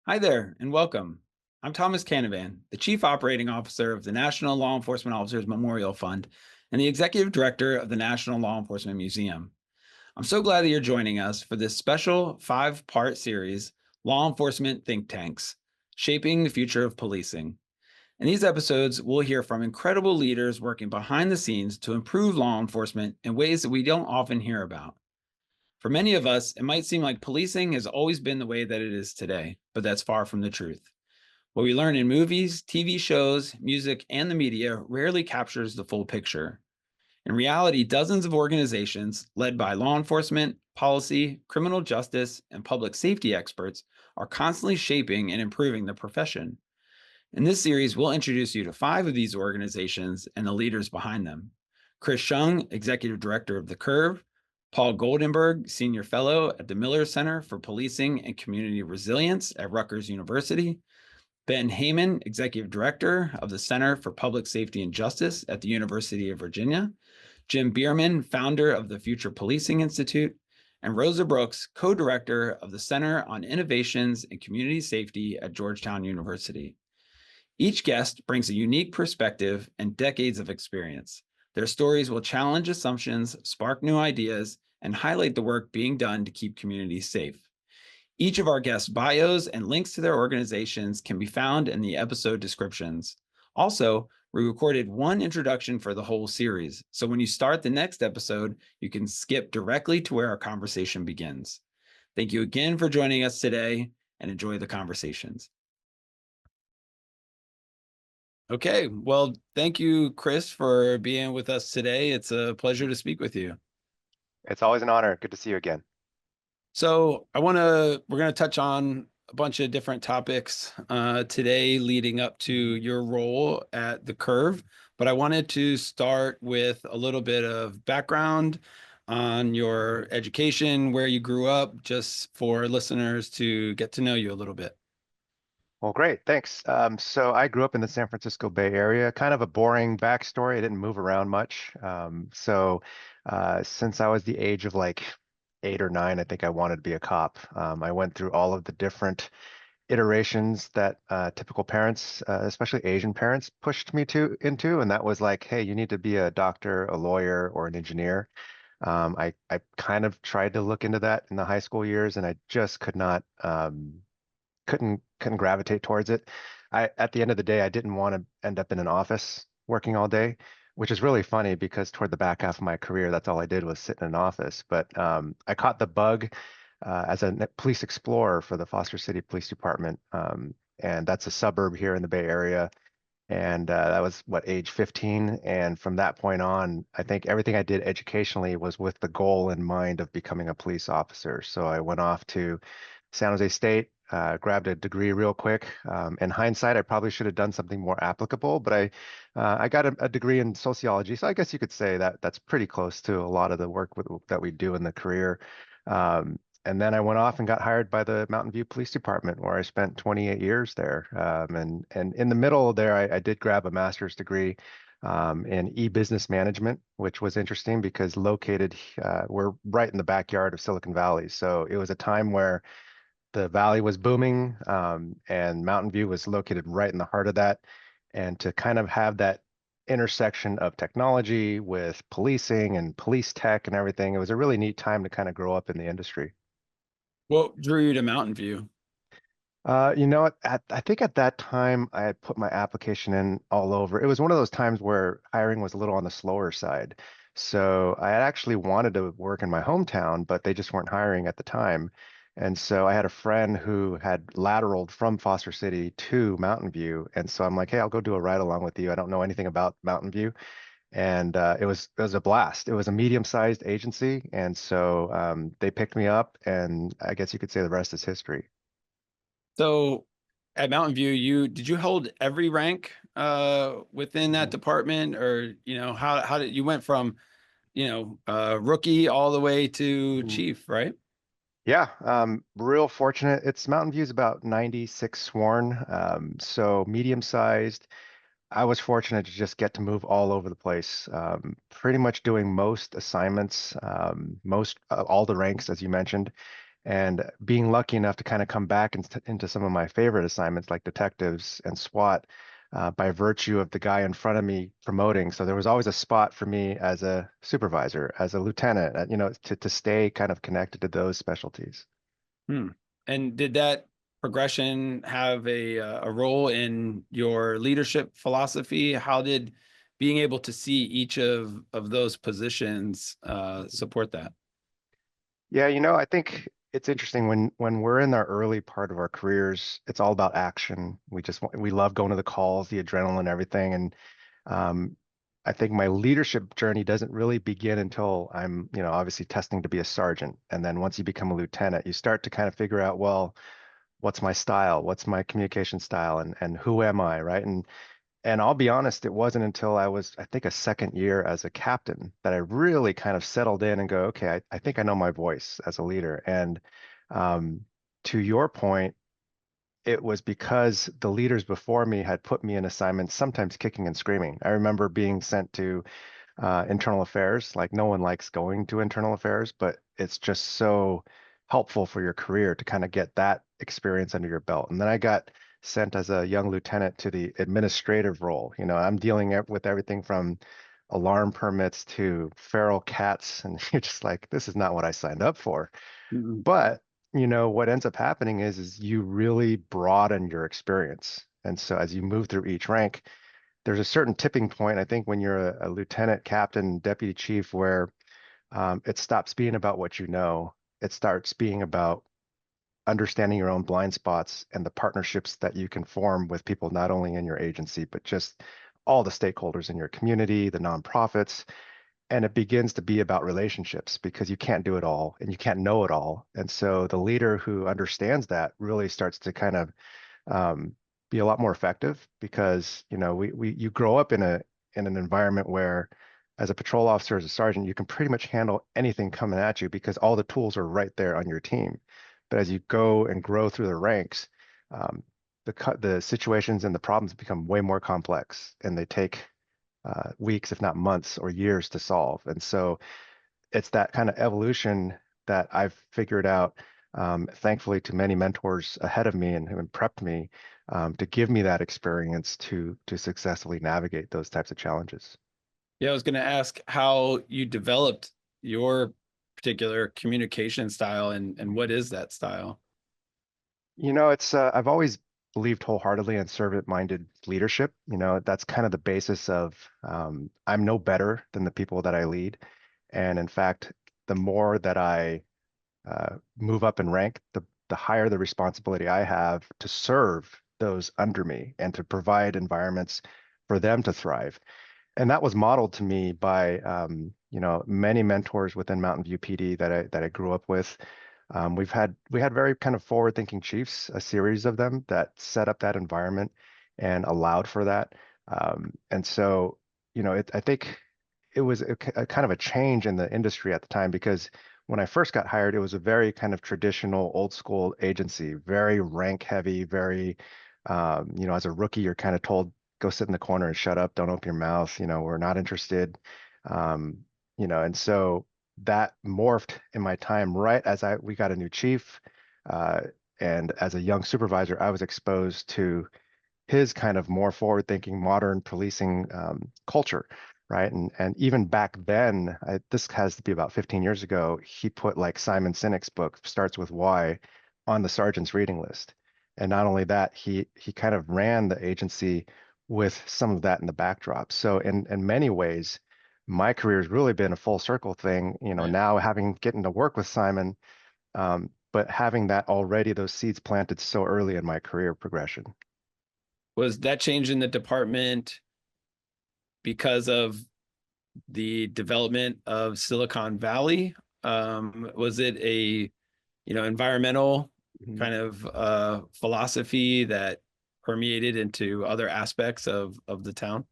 Hi there, and welcome. I'm Thomas Canavan, the Chief Operating Officer of the National Law Enforcement Officers Memorial Fund and the Executive Director of the National Law Enforcement Museum. I'm so glad that you're joining us for this special five-part series, Law Enforcement Think Tanks, Shaping the Future of Policing. In these episodes, we'll hear from incredible leaders working behind the scenes to improve law enforcement in ways that we don't often hear about. For many of us, it might seem like policing has always been the way that it is today, but that's far from the truth. What we learn in movies, TV shows, music, and the media rarely captures the full picture. In reality, dozens of organizations led by law enforcement, policy, criminal justice, and public safety experts are constantly shaping and improving the profession. In this series, we'll introduce you to five of these organizations and the leaders behind them. Chris Hsiung, Executive Director of the Curve, Paul Goldenberg, Senior Fellow at the Miller Center for Policing and Community Resilience at Rutgers University, Ben Heyman, Executive Director of the Center for Public Safety and Justice at the University of Virginia, Jim Bierman, founder of the Future Policing Institute, and Rosa Brooks, co-director of the Center on Innovations and Community Safety at Georgetown University. Each guest brings a unique perspective and decades of experience. Their stories will challenge assumptions, spark new ideas, and highlight the work being done to keep communities safe. Each of our guests' bios and links to their organizations can be found in the episode descriptions. Also, we recorded one introduction for the whole series, so when you start the next episode, you can skip directly to where our conversation begins. Thank you again for joining us today, and enjoy the conversations. Okay, well, thank you, Chris, for being with us today. It's a pleasure to speak with you. It's always an honor. Good to see you again. So we're gonna touch on a bunch of different topics today leading up to your role at the Curve, but I wanted to start with a little bit of background on your education, where you grew up, just for listeners to get to know you a little bit. Well, great. Thanks. So I grew up in the San Francisco Bay Area, kind of a boring backstory. I didn't move around much. Since I was the age of like 8 or 9, I think I wanted to be a cop. I went through all of the different iterations that typical parents, especially Asian parents, pushed me to into, and that was like, hey, you need to be a doctor, a lawyer, or an engineer. I kind of tried to look into that in the high school years, and I just could not. Couldn't gravitate towards it. At the end of the day, I didn't want to end up in an office working all day, which is really funny because toward the back half of my career, that's all I did was sit in an office. But I caught the bug as a police explorer for the Foster City Police Department, and that's a suburb here in the Bay Area. And that was what, age 15. And from that point on, I think everything I did educationally was with the goal in mind of becoming a police officer. So I went off to San Jose State, grabbed a degree real quick. In hindsight, I probably should have done something more applicable, but I got a degree in sociology. So I guess you could say that that's pretty close to a lot of the work that we do in the career. And then I went off and got hired by the Mountain View Police Department, where I spent 28 years there. And in the middle there, I did grab a master's degree in e-business management, which was interesting because we're right in the backyard of Silicon Valley. So it was a time where the valley was booming, and Mountain View was located right in the heart of that. And to kind of have that intersection of technology with policing and police tech and everything, it was a really neat time to kind of grow up in the industry. What drew you to Mountain View? I think at that time I had put my application in all over. It was one of those times where hiring was a little on the slower side. So I had actually wanted to work in my hometown, but they just weren't hiring at the time. And so I had a friend who had lateraled from Foster City to Mountain View. And so I'm like, hey, I'll go do a ride along with you. I don't know anything about Mountain View. And it was a blast. It was a medium-sized agency. And so they picked me up, and I guess you could say the rest is history. So at Mountain View, did you hold every rank within that department, or how did you went from rookie all the way to Mhm. chief, right? Yeah, real fortunate. It's Mountain View's about 96 sworn, so medium sized. I was fortunate to just get to move all over the place, pretty much doing most assignments, most all the ranks, as you mentioned. And being lucky enough to kind of come back into some of my favorite assignments like detectives and SWAT by virtue of the guy in front of me promoting. So there was always a spot for me as a supervisor, as a lieutenant, to stay kind of connected to those specialties. Hmm. And did that progression have a role in your leadership philosophy? How did being able to see each of those positions support that? Yeah, I think it's interesting when we're in the early part of our careers, it's all about action. We love going to the calls, the adrenaline, everything. And um, I think my leadership journey doesn't really begin until I'm, obviously testing to be a sergeant. And then once you become a lieutenant, you start to kind of figure out, well, what's my style? What's my communication style? And who am I, right? And I'll be honest, it wasn't until I was, I think, a second year as a captain that I really kind of settled in and go, okay, I think I know my voice as a leader. And um, to your point, it was because the leaders before me had put me in assignments, sometimes kicking and screaming. I remember being sent to internal affairs. Like no one likes going to internal affairs, but it's just so helpful for your career to kind of get that experience under your belt. And then I got sent as a young lieutenant to the administrative role. I'm dealing with everything from alarm permits to feral cats, and you're just like, this is not what I signed up for. Mhm. But what ends up happening is you really broaden your experience. And so as you move through each rank, there's a certain tipping point, I think, when you're a lieutenant, captain, deputy chief, where it stops being about what you know. It starts being about understanding your own blind spots and the partnerships that you can form with people not only in your agency, but just all the stakeholders in your community, the nonprofits. And it begins to be about relationships because you can't do it all and you can't know it all. And so the leader who understands that really starts to kind of um, be a lot more effective because you grow up in an environment where as a patrol officer, as a sergeant, you can pretty much handle anything coming at you because all the tools are right there on your team. But as you go and grow through the ranks, um, the situations and the problems become way more complex, and they take weeks, if not months or years to solve. And so it's that kind of evolution that I've figured out, thankfully to many mentors ahead of me and who prepped me to give me that experience to successfully navigate those types of challenges. Yeah, I was going to ask how you developed your particular communication style and what is that style? It's I've always believed wholeheartedly in servant-minded leadership. That's kind of the basis of I'm no better than the people that I lead. And in fact, the more that I move up in rank, the higher the responsibility I have to serve those under me and to provide environments for them to thrive. And that was modeled to me by many mentors within Mountain View PD that I grew up with. We had very kind of forward-thinking chiefs, a series of them that set up that environment and allowed for that. And so, I think it was a kind of a change in the industry at the time because when I first got hired, it was a very kind of traditional, old school agency, very rank heavy, very, as a rookie, you're kind of told, go sit in the corner and shut up, don't open your mouth, we're not interested. Um, and so that morphed in my time right as we got a new chief. Uh, and as a young supervisor, I was exposed to his kind of more forward-thinking, modern policing culture, right? And even back then, this has to be about 15 years ago, he put like Simon Sinek's book, Starts with Why, on the sergeant's reading list. And not only that, he kind of ran the agency with some of that in the backdrop. So in many ways, my career has really been a full circle thing, Right. now having getting to work with Simon, but having that already, those seeds planted so early in my career progression. Was that change in the department because of the development of Silicon Valley? Was it a, environmental Mhm. kind of philosophy that permeated into other aspects of the town?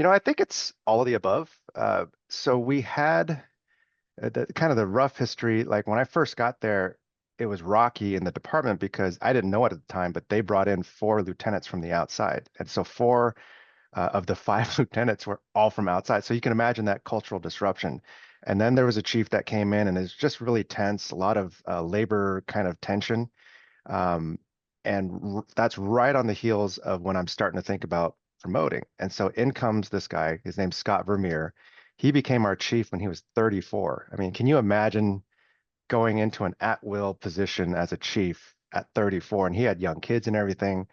I think it's all of the above. So we had the kind of the rough history. Like when I first got there, it was rocky in the department because I didn't know it at the time, but they brought in four lieutenants from the outside. And so four of the five lieutenants were all from outside. So you can imagine that cultural disruption. And then there was a chief that came in and is just really tense, a lot of labor kind of tension. Um, and that's right on the heels of when I'm starting to think about promoting. And so in comes this guy, his name's Scott Vermeer. He became our chief when he was 34. I mean, can you imagine going into an at-will position as a chief at 34? And he had young kids and everything,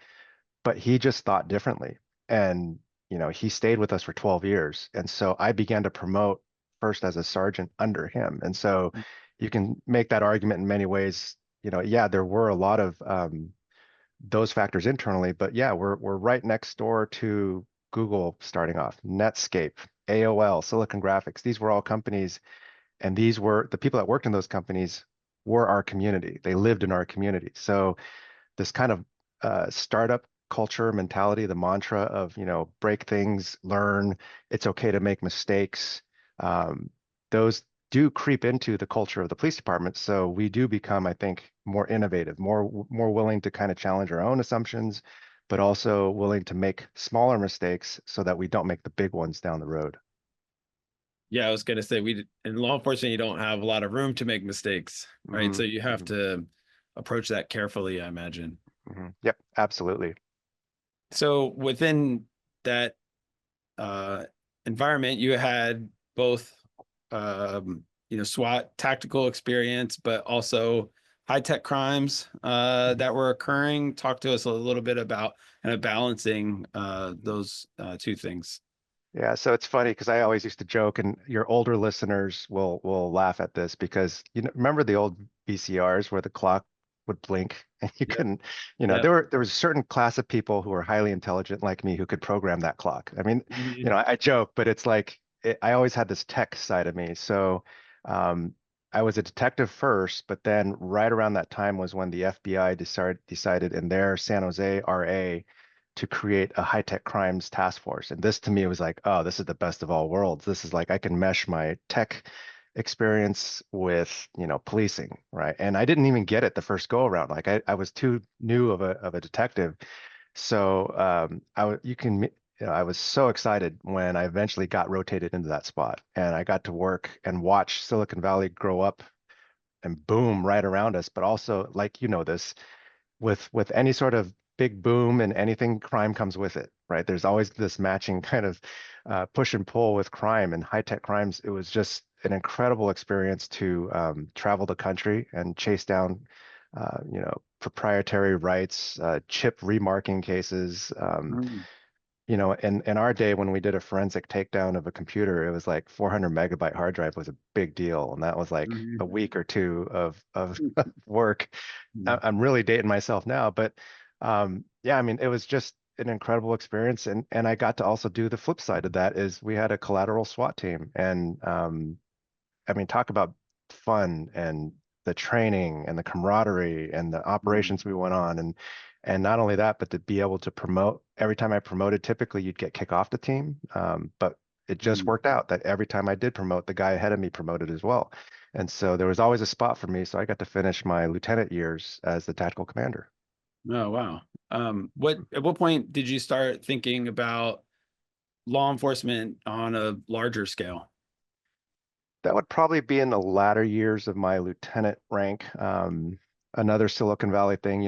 but he just thought differently. And, he stayed with us for 12 years. And so I began to promote first as a sergeant under him. And so you can make that argument in many ways. Yeah, there were a lot of those factors internally, but yeah, we're right next door to Google starting off, Netscape, AOL, Silicon Graphics. These were all companies, and these were the people that worked in those companies were our community. They lived in our community. So this kind of startup culture mentality, the mantra of, break things, learn, it's okay to make mistakes. Um, those do creep into the culture of the police department. So we do become, I think, more innovative, more willing to kind of challenge our own assumptions, but also willing to make smaller mistakes so that we don't make the big ones down the road. Yeah, I was gonna say we in law enforcement you don't have a lot of room to make mistakes, right? Hmm. So you have Hmm. to approach that carefully, I imagine. Hmm. Yep, absolutely. So within that uh, environment, you had both, SWAT tactical experience, but also high tech crimes that were occurring. Talk to us a little bit about kind of balancing those two things. Yeah, so it's funny because I always used to joke, and your older listeners will laugh at this because remember the old VCRs where the clock would blink and you Yep. couldn't, Yep. there was a certain class of people who were highly intelligent like me who could program that clock. I mean, Mhm. I joke, but it's like I always had this tech side of me. So um, I was a detective first, but then right around that time was when the FBI decided in their San Jose RA to create a high-tech crimes task force. And this to me was like, oh, this is the best of all worlds. This is like I can mesh my tech experience with, policing, right? And I didn't even get it the first go around. Like I was too new of a detective. So you can, I was so excited when I eventually got rotated into that spot and I got to work and watch Silicon Valley grow up and boom right around us. But also, like, this with any sort of big boom and anything, crime comes with it, right? There's always this matching kind of push and pull with crime and high tech crimes. It was just an incredible experience to travel the country and chase down, proprietary rights, chip remarking cases. In our day when we did a forensic takedown of a computer, it was like 400 megabyte hard drive was a big deal, and that was like a Mhm. week or two of work. Mhm. I'm really dating myself now, but yeah, I mean, it was just an incredible experience, and I got to also do the flip side of that is we had a collateral SWAT team, and I mean, talk about fun and the training and the camaraderie and the Mhm. operations we went on, and not only that, but to be able to promote. Every time I promoted, typically you'd get kicked off the team, but it just Mhm. worked out that every time I did promote, the guy ahead of me promoted as well. And so there was always a spot for me. So I got to finish my lieutenant years as the tactical commander. Oh, wow. At what point did you start thinking about law enforcement on a larger scale? That would probably be in the latter years of my lieutenant rank. Another Silicon Valley thing,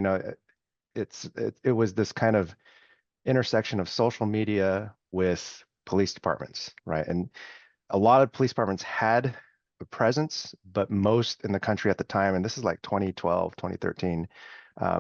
it was this kind of intersection of social media with police departments, right? And a lot of police departments had a presence, but most in the country at the time, and this is like 2012, 2013,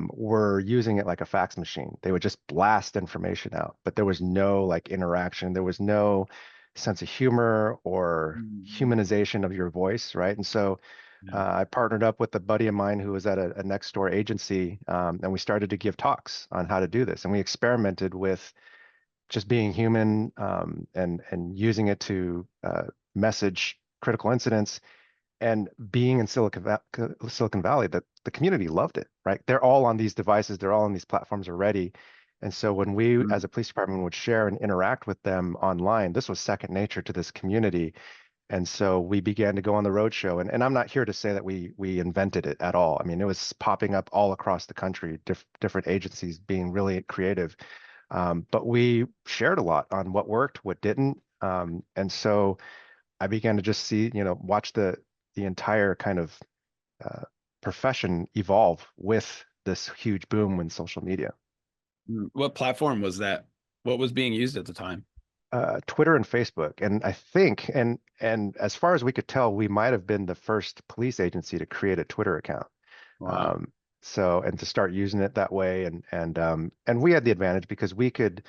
were using it like a fax machine. They would just blast information out, but there was no like interaction. There was no sense of humor or Mhm. humanization of your voice, right? And so Yeah. I partnered up with a buddy of mine who was at a next door agency, and we started to give talks on how to do this. And we experimented with just being human, and using it to message critical incidents. And being in Silicon Valley, the community loved it, right? They're all on these devices, they're all on these platforms already. And so when we, Mhm. as a police department, would share and interact with them online, this was second nature to this community. And so we began to go on the road show. And I'm not here to say that we invented it at all. I mean, it was popping up all across the country, different agencies being really creative. But we shared a lot on what worked, what didn't. And so I began to just see, watch the entire kind of uh, profession evolve with this huge boom in social media. What platform was that? What was being used at the time? Twitter and Facebook, and I think, and as far as we could tell, we might have been the first police agency to create a Twitter account. Wow. Um, so and to start using it that way, and we had the advantage because we could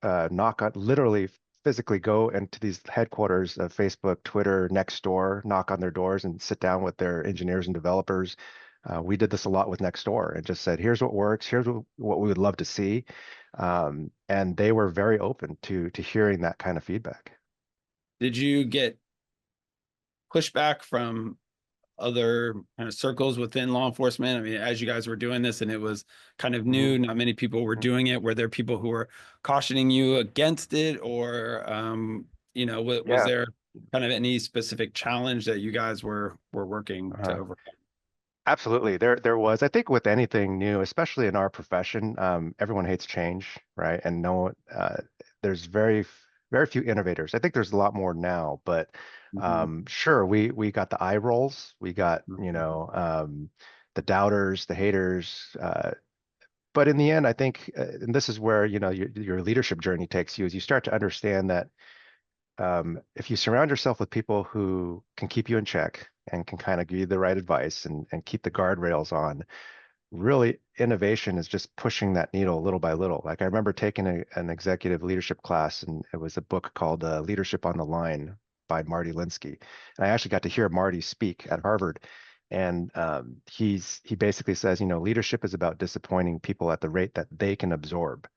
knock on, literally physically go into these headquarters of Facebook, Twitter, Nextdoor, knock on their doors and sit down with their engineers and developers. We did this a lot with Nextdoor and just said, here's what works, here's what we would love to see. And they were very open to hearing that kind of feedback. Did you get pushback from other kind of circles within law enforcement? I mean, as you guys were doing this and it was kind of Mhm. new, not many people were Mhm. doing it. Were there people who were cautioning you against it, or was Yeah. there kind of any specific challenge that you guys were working to Uh, overcome? Absolutely. There was, I think with anything new, especially in our profession, everyone hates change, right? And no, there's very few innovators. I think there's a lot more now, but Mhm. sure, we got the eye rolls, we got, Mhm. the doubters, the haters, but in the end, I think, and this is where, your leadership journey takes you, is you start to understand that if you surround yourself with people who can keep you in check and can kind of give you the right advice and keep the guardrails on, really innovation is just pushing that needle little by little. Like I remember taking an executive leadership class, and it was a book called Leadership on the Line by Marty Linsky. And I actually got to hear Marty speak at Harvard. And he basically says, leadership is about disappointing people at the rate that they can absorb.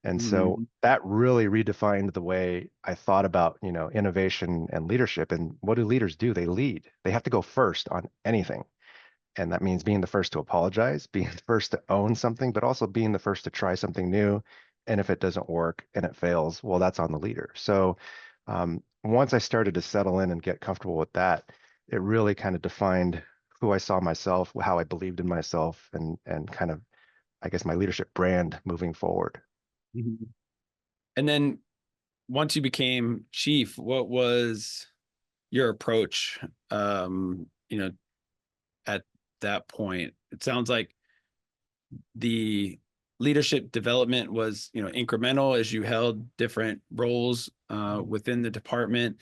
And so Mhm. that really redefined the way I thought about, innovation and leadership. And what do leaders do? They lead. They have to go first on anything. And that means being the first to apologize, being the first to own something, but also being the first to try something new. And if it doesn't work and it fails, well, that's on the leader. So once I started to settle in and get comfortable with that, it really kind of defined who I saw myself, how I believed in myself, and kind of, I guess, my leadership brand moving forward. Mhm. And then once you became chief, what was your approach? At that point, it sounds like the leadership development was, incremental as you held different roles within the department.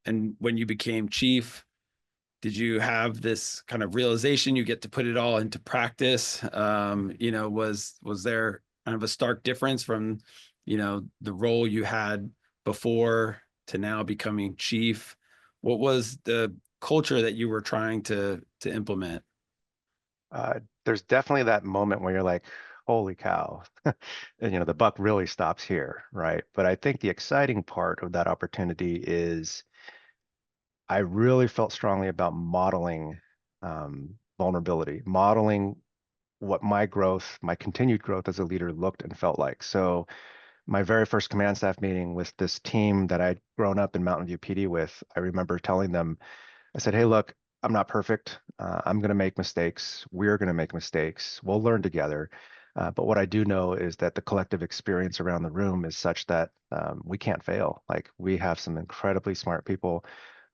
And when you became chief, did you have this kind of realization you get to put it all into practice? Was there kind of a stark difference from, the role you had before to now becoming chief? What was the culture that you were trying to implement? There's definitely that moment where you're like, holy cow, and the buck really stops here, right? But I think the exciting part of that opportunity is I really felt strongly about modeling vulnerability, modeling what my growth, my continued growth as a leader looked and felt like. So my very first command staff meeting with this team that I'd grown up in Mountain View PD with, I remember telling them, I said, hey, look, I'm not perfect. I'm going to make mistakes. We're going to make mistakes. We'll learn together. But what I do know is that the collective experience around the room is such that we can't fail. Like we have some incredibly smart people.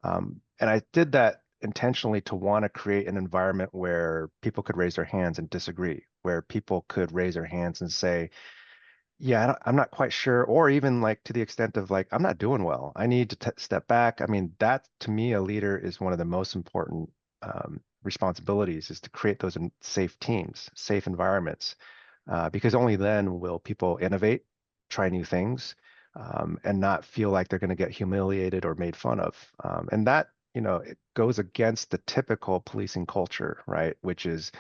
And I did that intentionally to want to create an environment where people could raise their hands and disagree, where people could raise their hands and say, yeah, I'm not quite sure, or even like to the extent of like, I'm not doing well. I need to step back. I mean, that to me, a leader is one of the most important responsibilities is to create those safe teams, safe environments, because only then will people innovate, try new things, and not feel like they're going to get humiliated or made fun of. And that, it goes against the typical policing culture, right? Which is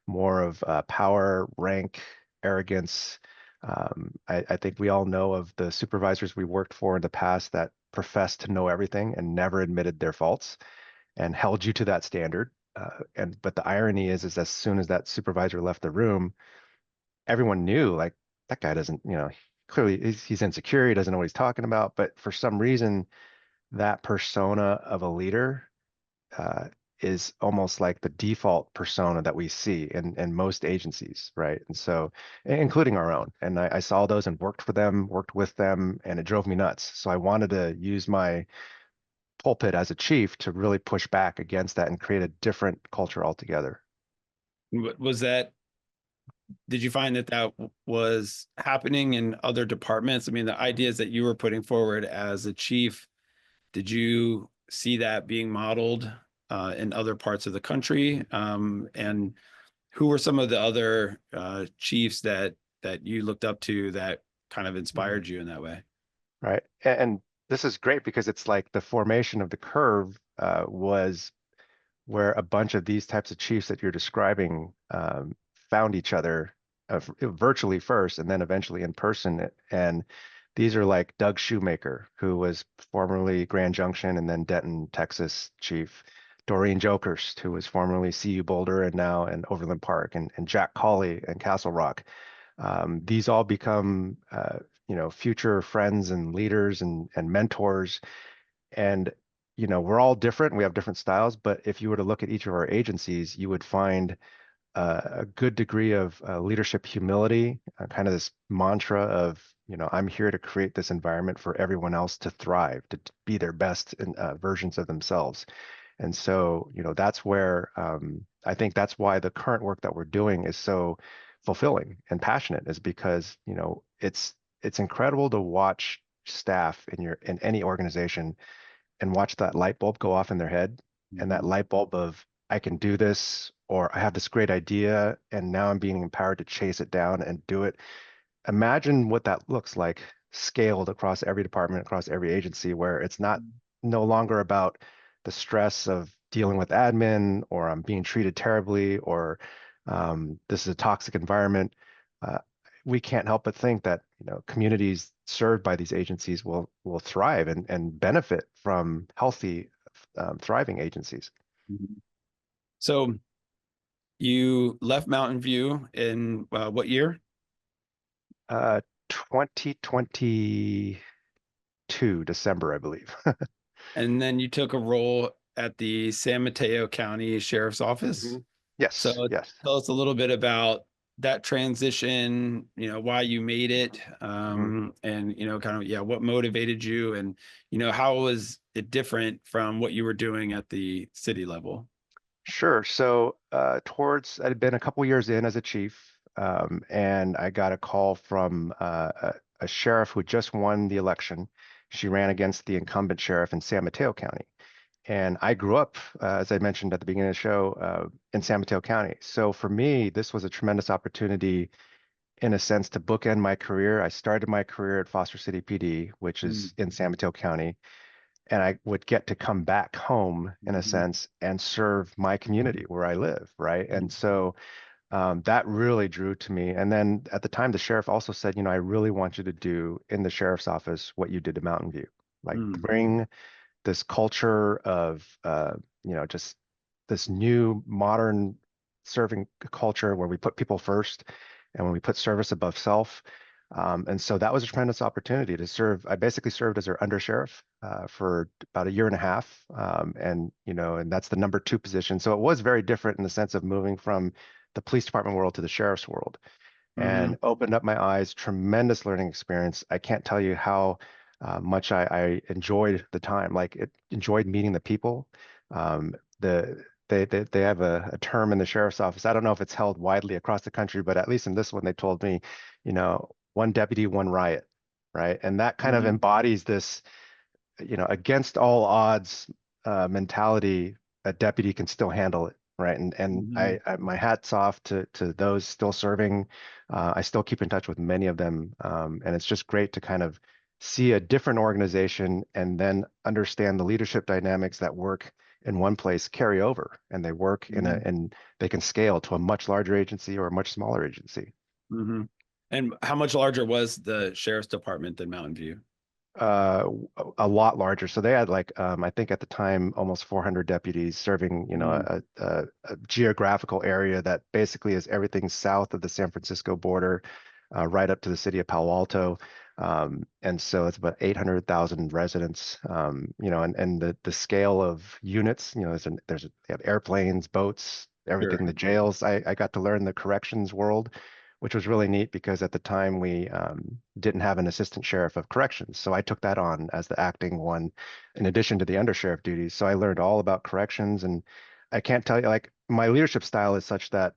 more of power, rank, arrogance. I think we all know of the supervisors we worked for in the past that professed to know everything and never admitted their faults and held you to that standard. But the irony is as soon as that supervisor left the room, everyone knew like that guy doesn't, clearly he's insecure. He doesn't know what he's talking about. But for some reason, that persona of a leader uh, is almost like the default persona that we see in most agencies, right? And so, including our own. And I saw those and worked for them, worked with them, and it drove me nuts. So I wanted to use my pulpit as a chief to really push back against that and create a different culture altogether. Was that, did you find that was happening in other departments? I mean, the ideas that you were putting forward as a chief, did you see that being modeled in other parts of the country? And who were some of the other chiefs that you looked up to that kind of Mhm. inspired you in that way? Right. And this is great because it's like the formation of the curve was where a bunch of these types of chiefs that you're describing found each other virtually first and then eventually in person. And these are like Doug Shoemaker, who was formerly Grand Junction and then Denton, Texas chief. Doreen Jokerst, who was formerly CU Boulder and now in Overland Park, and Jack Colley and Castle Rock. These all become, future friends and leaders and mentors. And, we're all different. We have different styles. But if you were to look at each of our agencies, you would find a good degree of leadership humility, kind of this mantra of, I'm here to create this environment for everyone else to thrive, to be their best versions of themselves. And so, that's where I think that's why the current work that we're doing is so fulfilling and passionate, is because, it's incredible to watch staff in any organization and watch that light bulb go off in their head, and that Mhm. light bulb of I can do this, or I have this great idea and now I'm being empowered to chase it down and do it. Imagine what that looks like scaled across every department, across every agency, where it's not no longer about the stress of dealing with admin, or I'm being treated terribly, or this is a toxic environment. Uh, we can't help but think that communities served by these agencies will thrive and benefit from healthy, thriving agencies. Mhm. So you left Mountain View in what year? 2022 December, I believe. And then you took a role at the San Mateo County Sheriff's Office. Mhm. Yes, So yes. tell us a little bit about that transition, why you made it, Mhm. and, kind of, yeah, what motivated you, and, how was it different from what you were doing at the city level? Sure. So, I'd been a couple years in as a chief, and I got a call from a sheriff who just won the election. She ran against the incumbent sheriff in San Mateo County. And I grew up, as I mentioned at the beginning of the show, in San Mateo County. So for me, this was a tremendous opportunity in a sense to bookend my career. I started my career at Foster City PD, which is in San Mateo County, and I would get to come back home in a Mhm. sense and serve my community where I live, right? And so that really drew to me. And then at the time, the sheriff also said, I really want you to do in the sheriff's office what you did to Mountain View, like Mhm. bring this culture of, just this new modern serving culture where we put people first and when we put service above self. And so that was a tremendous opportunity to serve. I basically served as our undersheriff for about a year and a half, and that's the number two position. So it was very different in the sense of moving from the police department world to the sheriff's world, and Mhm. opened up my eyes. Tremendous learning experience. I can't tell you how much I enjoyed the time. Like it enjoyed meeting the people. They have a term in the sheriff's office. I don't know if it's held widely across the country, but at least in this one, they told me, one deputy, one riot, right? And that kind of Mhm. embodies this, against all odds mentality. A deputy can still handle it, right? And Mhm. my hats off to those still serving. I still keep in touch with many of them, and it's just great to kind of see a different organization and then understand the leadership dynamics that work in one place carry over, and they work Mhm. and they can scale to a much larger agency or a much smaller agency. Mhm. And how much larger was the sheriff's department than Mountain View? uh, a lot larger. So they had like, I think at the time, almost 400 deputies serving, Mhm. a geographical area that basically is everything south of the San Francisco border, right up to the city of Palo Alto. And so it's about 800,000 residents, and the scale of units, they have airplanes, boats, everything, Sure. the jails. I got to learn the corrections world, which was really neat because at the time we didn't have an assistant sheriff of corrections. So I took that on as the acting one in addition to the undersheriff duties. So I learned all about corrections, and I can't tell you, like, my leadership style is such that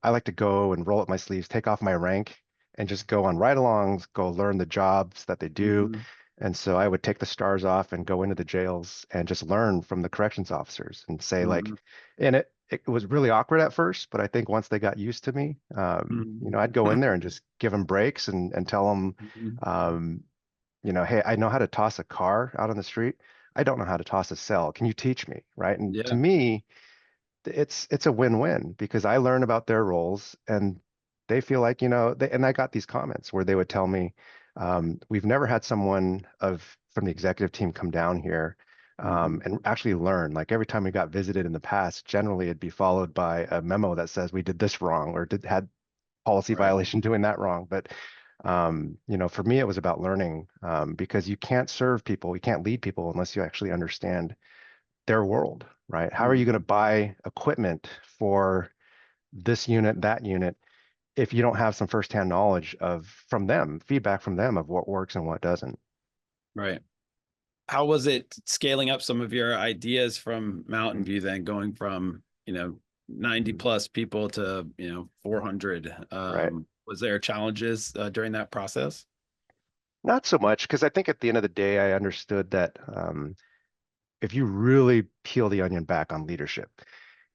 I like to go and roll up my sleeves, take off my rank, and just go on ride-alongs, go learn the jobs that they do. Mhm. And so I would take the stars off and go into the jails and just learn from the corrections officers and say, like, Mhm. and it was really awkward at first, but I think once they got used to me, Mhm. I'd go in there and just give them breaks and tell them, Mhm. um, hey, I know how to toss a car out on the street. I don't know how to toss a cell. Can you teach me? Right. And to Yeah. me, it's a win-win because I learn about their roles and they feel like, and I got these comments where they would tell me, we've never had someone from the executive team come down here Mhm. and actually learn. Like every time we got visited in the past, generally it'd be followed by a memo that says we did this wrong or had policy Right. violation doing that wrong. But for me, it was about learning because you can't serve people, you can't lead people unless you actually understand their world, right? How are you going to Mhm. buy equipment for this unit, that unit, if you don't have some firsthand knowledge from them, feedback from them of what works and what doesn't? Right. How was it scaling up some of your ideas from Mountain Mhm. View, then going from, 90 Mhm. plus people to, 400? Right. Was there challenges during that process? Not so much, because I think at the end of the day, I understood that if you really peel the onion back on leadership,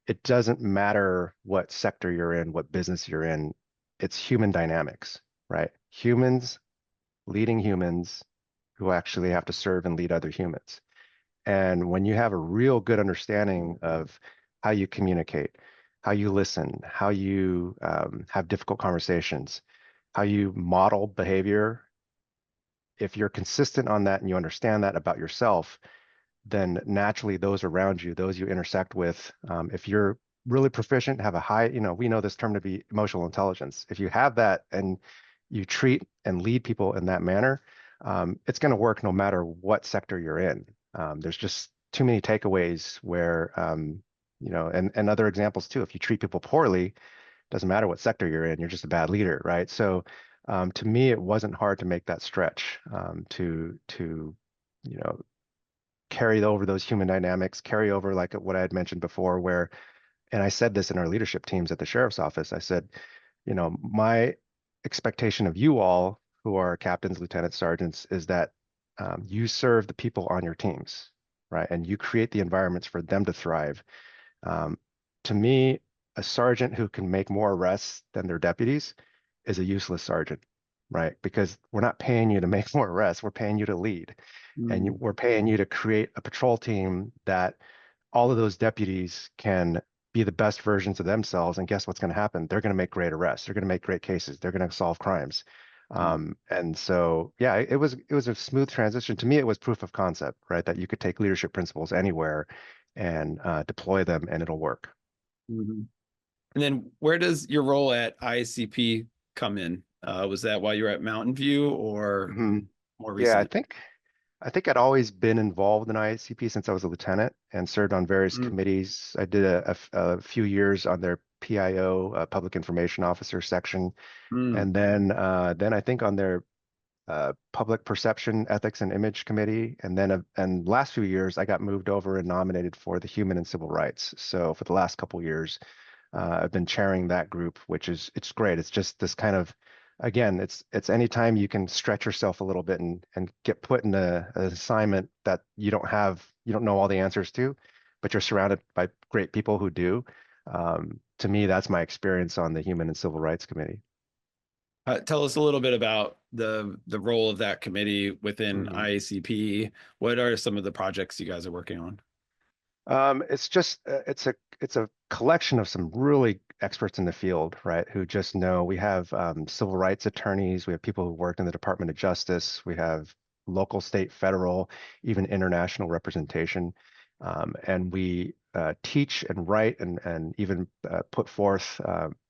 it doesn't matter what sector you're in, what business you're in, it's human dynamics, right? Humans leading humans who actually have to serve and lead other humans. And when you have a real good understanding of how you communicate, how you listen, how you have difficult conversations, how you model behavior, if you're consistent on that and you understand that about yourself, then naturally those around you, those you intersect with, if you're really proficient, have a high, we know this term to be emotional intelligence. If you have that and you treat and lead people in that manner, it's going to work no matter what sector you're in. There's just too many takeaways where, and other examples too. If you treat people poorly, doesn't matter what sector you're in, you're just a bad leader, right? So to me, it wasn't hard to make that stretch to you know carry over those human dynamics, carry over like what I had mentioned before, where, and I said this in our leadership teams at the sheriff's office, I said, my expectation of you all who are captains, lieutenants, sergeants is that you serve the people on your teams, right? And you create the environments for them to thrive. Um, to me, a sergeant who can make more arrests than their deputies is a useless sergeant, right? Because we're not paying you to make more arrests, we're paying you to lead. And Mm. we're paying you to create a patrol team that all of those deputies can be the best versions of themselves. And guess what's going to happen? They're going to make great arrests. They're going to make great cases. They're going to solve crimes. Mm. And so, yeah, it was a smooth transition. To me, it was proof of concept, right? That you could take leadership principles anywhere and deploy them, and it'll work. Mhm. And then where does your role at ICP come in? Was that while you were at Mountain View or hmm more Yeah, I recently? think I think I'd always been involved in ICP since I was a lieutenant and served on various Mm. committees. I did a few years on their PIO, Public Information Officer section, Mm. and then I think on their Public Perception, Ethics, and Image Committee, and then and last few years I got moved over and nominated for the Human and Civil Rights. So for the last couple years, I've been chairing that group, which is it's great. It's just this kind of again, it's anytime you can stretch yourself a little bit and get put in an assignment that you don't know all the answers to, but you're surrounded by great people who do. To me, that's my experience on the Human and Civil Rights Committee. Tell us a little bit about the role of that committee within Mhm. IACP. What are some of the projects you guys are working on? It's just it's a collection of some really experts in the field, right? Who just know. We have civil rights attorneys, we have people who work in the Department of Justice, we have local, state, federal, even international representation, and we teach and write and even put forth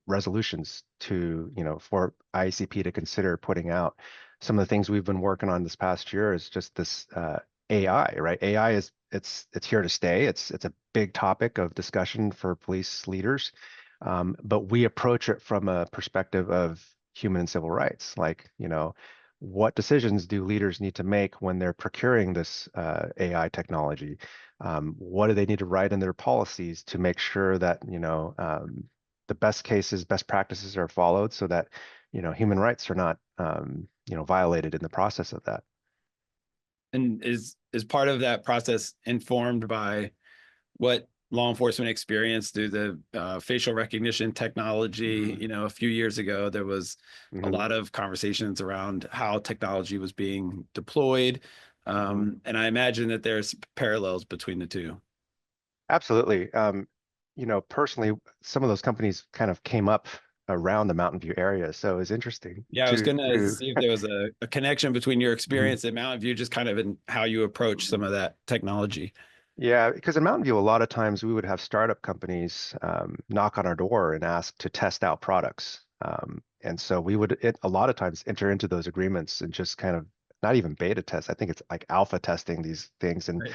resolutions to for IACP to consider putting out. Some of the things we've been working on this past year is just this AI, right? AI is it's here to stay. It's a big topic of discussion for police leaders. But we approach it from a perspective of human and civil rights. Like, what decisions do leaders need to make when they're procuring this AI technology? What do they need to write in their policies to make sure that, the best cases, best practices are followed so that, human rights are not, violated in the process of that. And is part of that process informed by what law enforcement experienced through the facial recognition technology? Mhm. A few years ago, there was a Mhm. lot of conversations around how technology was being deployed. Mhm. And I imagine that there's parallels between the two. Absolutely. Personally, some of those companies kind of came up around the Mountain View area, so it's interesting Yeah, I was to going to to see if there was a connection between your Mhm. experience at Mountain View, just kind of in how you approach some of that technology. Yeah, because in Mountain View, a lot of times we would have startup companies knock on our door and ask to test out products. And so we would a lot of times enter into those agreements and just kind of not even beta test. I think it's like alpha testing these things. And Right.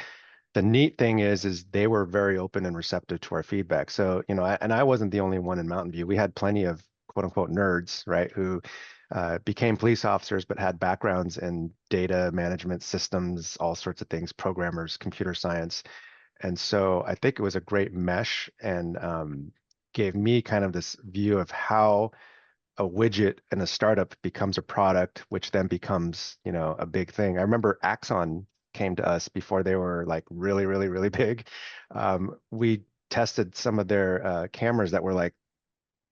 the neat thing is they were very open and receptive to our feedback. So, and I wasn't the only one in Mountain View. We had plenty of quote unquote nerds, right, who became police officers but had backgrounds in data management systems, all sorts of things, programmers, computer science. And so I think it was a great mesh and gave me kind of this view of how a widget in a startup becomes a product, which then becomes, a big thing. I remember Axon came to us before they were like really, really, really big. We tested some of their cameras that were like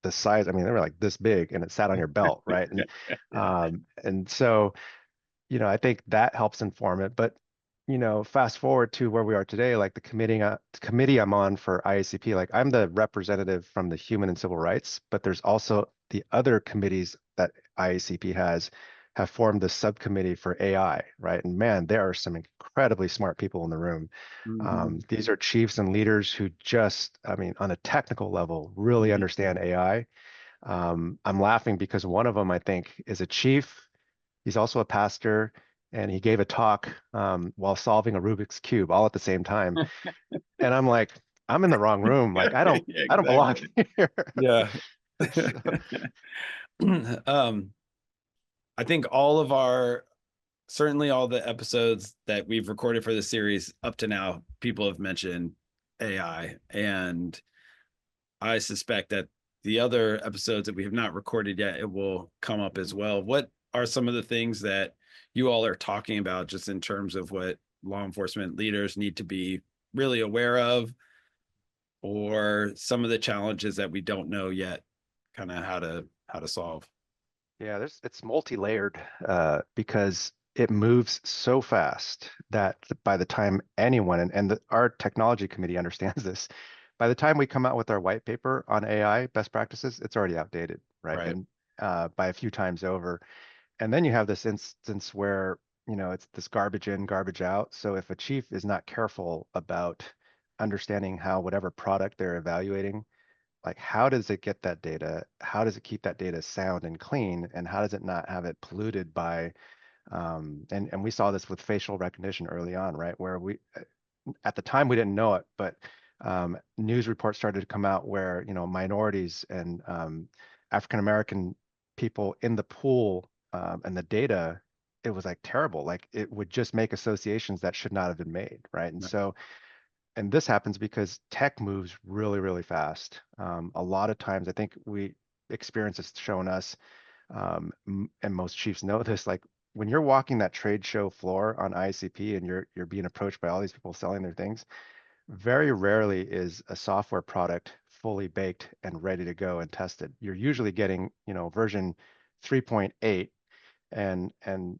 the size. I mean, they were like this big, and it sat on your belt, right? Yeah. And so I think that helps inform it. But, fast forward to where we are today, like the committee I'm on for IACP, like I'm the representative from the human and civil rights, but there's also the other committees that IACP have formed the subcommittee for AI, right? And man, there are some incredibly smart people in the room. Mhm. These are chiefs and leaders who just, I mean, on a technical level, really Mhm. understand AI. I'm laughing because one of them, I think, is a chief. He's also a pastor, and he gave a talk while solving a Rubik's cube all at the same time. And I'm like, I'm in the wrong room. Like, I don't, Yeah, I don't belong exactly. here. Yeah. So, um, I think all of our certainly all the episodes that we've recorded for the series up to now, people have mentioned AI, and I suspect that the other episodes that we have not recorded yet, it will come up as well. What are some of the things that you all are talking about just in terms of what law enforcement leaders need to be really aware of, or some of the challenges that we don't know yet, kind of how to solve? yeah, it's multi-layered because it moves so fast that by the time anyone and our technology committee understands this, by the time we come out with our white paper on AI best practices, it's already outdated, right? Right. And by a few times over. And then you have this instance where, it's this garbage in, garbage out. So if a chief is not careful about understanding how whatever product they're evaluating, like how does it get that data? How does it keep that data sound and clean? And how does it not have it polluted by, and we saw this with facial recognition early on, right? Where at the time we didn't know it, but news reports started to come out where, minorities and African American people in the pool and the data, it was like terrible. Like it would just make associations that should not have been made, right? And Right. so, and this happens because tech moves really, really fast. A lot of times, I think experience has shown us, and most chiefs know this, like when you're walking that trade show floor on ICP and you're being approached by all these people selling their things, very rarely is a software product fully baked and ready to go and tested. You're usually getting, version 3.8 and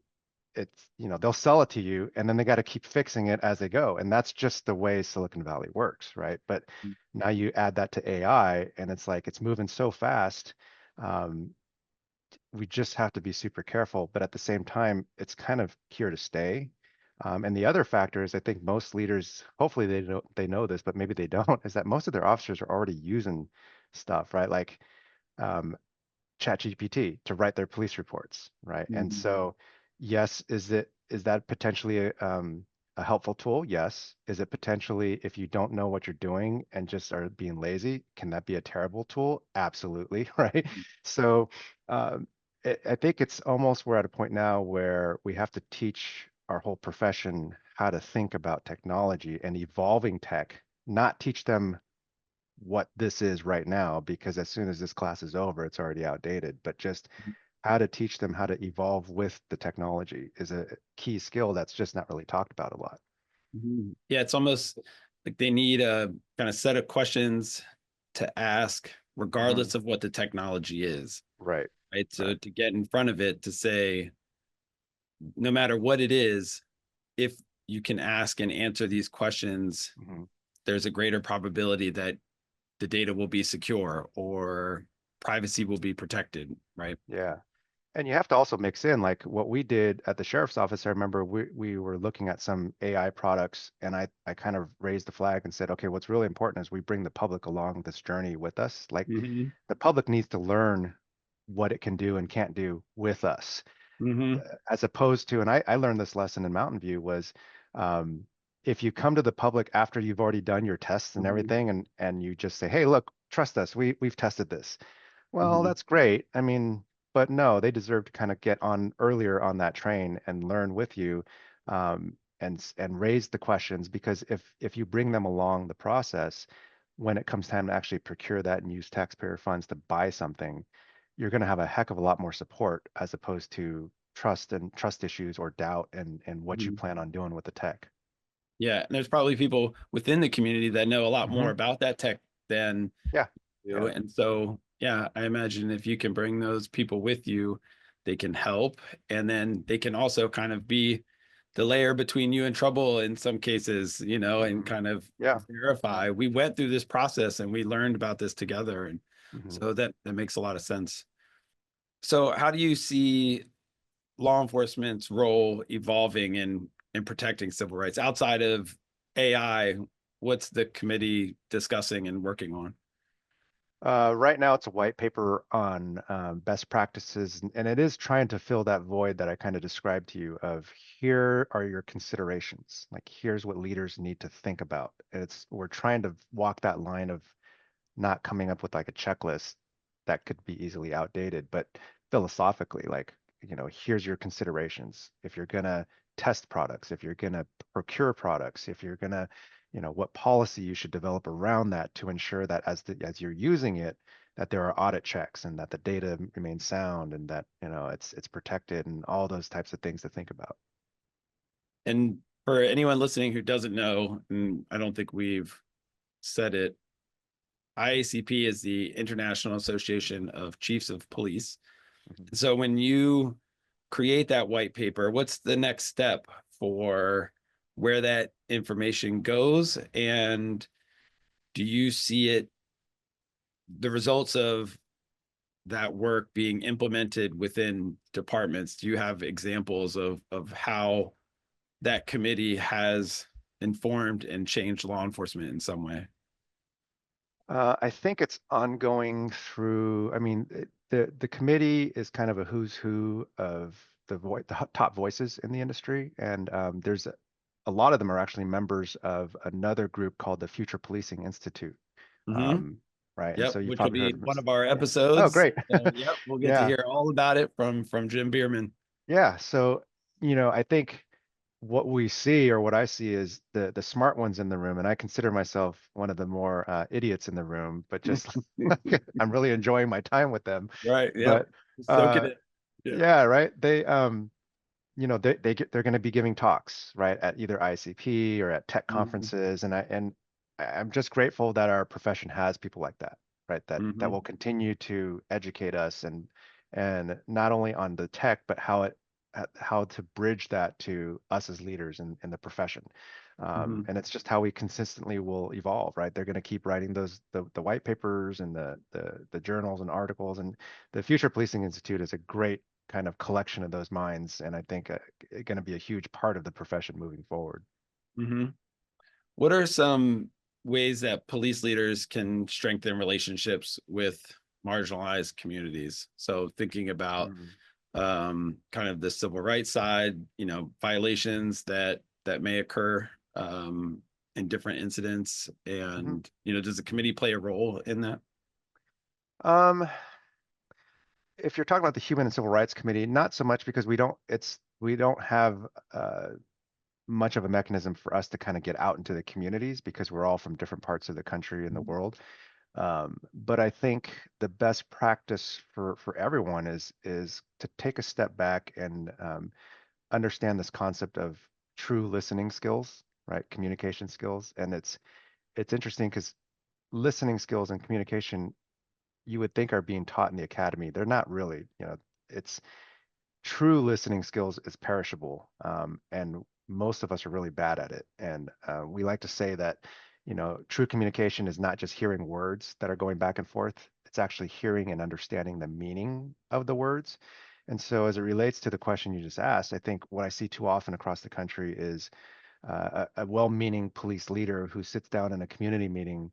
it's, they'll sell it to you and then they got to keep fixing it as they go. And that's just the way Silicon Valley works, right? But now you add that to AI and it's like it's moving so fast. Um, we just have to be super careful, but at the same time, it's kind of here to stay. And the other factor is I think most leaders, hopefully they know this, but maybe they don't, is that most of their officers are already using stuff, right? Like um, ChatGPT to write their police reports, right? And Mhm. so, yes, is that potentially a a helpful tool? Yes. Is it potentially, if you don't know what you're doing and just are being lazy, can that be a terrible tool? Absolutely, right? So um, I think it's almost we're at a point now where we have to teach our whole profession how to think about technology and evolving tech, not teach them what this is right now, because as soon as this class is over, it's already outdated, but just how to teach them how to evolve with the technology is a key skill that's just not really talked about a lot. Mhm. Yeah, it's almost like they need a kind of set of questions to ask, Hmm. regardless of what the technology is, Right, right? So right. to get in front of it to say, no matter what it is, if you can ask and answer these questions, Hmm. there's a greater probability that the data will be secure or privacy will be protected, right? Yeah. And you have to also mix in like what we did at the sheriff's office. I remember we were looking at some AI products and I kind of raised the flag and said, okay, what's really important is we bring the public along this journey with us. Like Mm-hmm. the public needs to learn what it can do and can't do with us. Mm-hmm. As opposed to, and I learned this lesson in Mountain View was um, if you come to the public after you've already done your tests and Mm-hmm. everything and you just say, hey, look, trust us, we've tested this. Well, Mm-hmm. that's great. I mean, but no, they deserve to kind of get on earlier on that train and learn with you, and raise the questions because if you bring them along the process, when it comes time to actually procure that and use taxpayer funds to buy something, you're going to have a heck of a lot more support as opposed to trust issues or doubt and what you Mm-hmm. plan on doing with the tech. Yeah, and there's probably people within the community that know a lot more Hmm. about that tech than Yeah, you. yeah. And so, yeah, I imagine if you can bring those people with you, they can help. And then they can also kind of be the layer between you and trouble in some cases, and Hmm. kind of Yeah. verify we went through this process and we learned about this together. And Hmm. so that makes a lot of sense. So how do you see law enforcement's role evolving in protecting civil rights outside of AI? What's the committee discussing and working on? Right now, it's a white paper on best practices, and it is trying to fill that void that I kind of described to you of here are your considerations. Like here's what leaders need to think about. We're trying to walk that line of not coming up with like a checklist that could be easily outdated, but philosophically, like, here's your considerations. If you're gonna test products, if you're gonna procure products, if you're gonna, what policy you should develop around that to ensure that as you're using it, that there are audit checks and that the data remains sound and that, it's protected and all those types of things to think about. And for anyone listening who doesn't know, and I don't think we've said it, IACP is the International Association of Chiefs of Police. Mhm. So when you create that white paper, what's the next step for where that information goes? And do you see the results of that work being implemented within departments? Do you have examples of how that committee has informed and changed law enforcement in some way? I think it's ongoing through, I mean, the committee is kind of a who's who of the top voices in the industry. And there's a lot of them are actually members of another group called the Future Policing Institute. Mm-hmm. Um, right. And Yep, so you've which will probably heard be of one this. of our Yeah. Oh, episodes. great. So, yep, we'll get to Yeah. hear all about it from Jim Bierman. Yeah. So, I think what we see or what I see is the smart ones in the room, and I consider myself one of the more idiots in the room, but just I'm really enjoying my time with them. Right. Yep. But Soak it uh, in. Yeah. yeah, right. They're going to be giving talks, right, at either ICP or at tech Mm-hmm. conferences, I'm just grateful that our profession has people like that, right, that Mm-hmm. will continue to educate us and not only on the tech, but how to bridge that to us as leaders in the profession. Mm-hmm. And it's just how we consistently will evolve, right? They're going to keep writing the white papers and the journals and articles, and the Future Policing Institute is a great kind of collection of those minds, and I think going to be a huge part of the profession moving forward. Mm-hmm. What are some ways that police leaders can strengthen relationships with marginalized communities? So thinking about Mm. kind of the civil rights side, violations that that may occur in different incidents? Mhm. And, does the committee play a role in that? Um, if you're talking about the Human and Civil Rights Committee, not so much because we don't have much of a mechanism for us to kind of get out into the communities because we're all from different parts of the country and the world. But I think the best practice for everyone is to take a step back and understand this concept of true listening skills, right? Communication skills. And it's interesting because listening skills and communication you would think are being taught in the academy. They're not really, it's true listening skills is perishable. And most of us are really bad at it. And we like to say that, true communication is not just hearing words that are going back and forth. It's actually hearing and understanding the meaning of the words. And so as it relates to the question you just asked, I think what I see too often across the country is a well-meaning police leader who sits down in a community meeting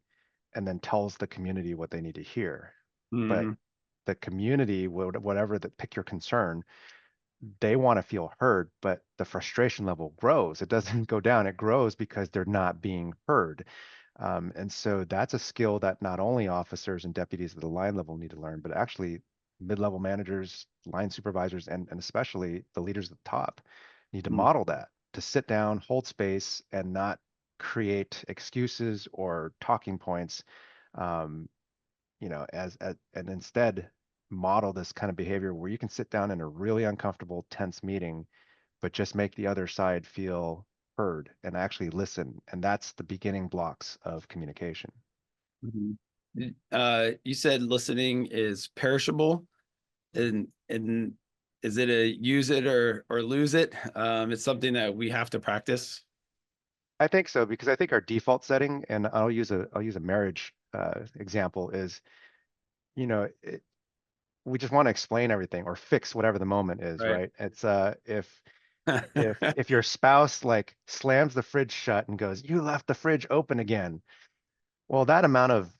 and then tells the community what they need to hear. But Hmm. the community, whatever that pick your concern, they want to feel heard, but the frustration level grows. It doesn't go down, it grows because they're not being heard. And so that's a skill that not only officers and deputies at the line level need to learn, but actually mid-level managers, line supervisors, and especially the leaders at the top need to model that, to sit down, hold space, and not create excuses or talking points, um, and instead model this kind of behavior where you can sit down in a really uncomfortable, tense meeting, but just make the other side feel heard and actually listen. And that's the beginning blocks of communication. Hmm. You said listening is perishable, and is it a use it or lose it? It's something that we have to practice. I think so because I think our default setting, and I'll use a marriage example, is you know it, we just want to explain everything or fix whatever the moment is, Right. right? It's if your spouse like slams the fridge shut and goes, "You left the fridge open again," well, that amount of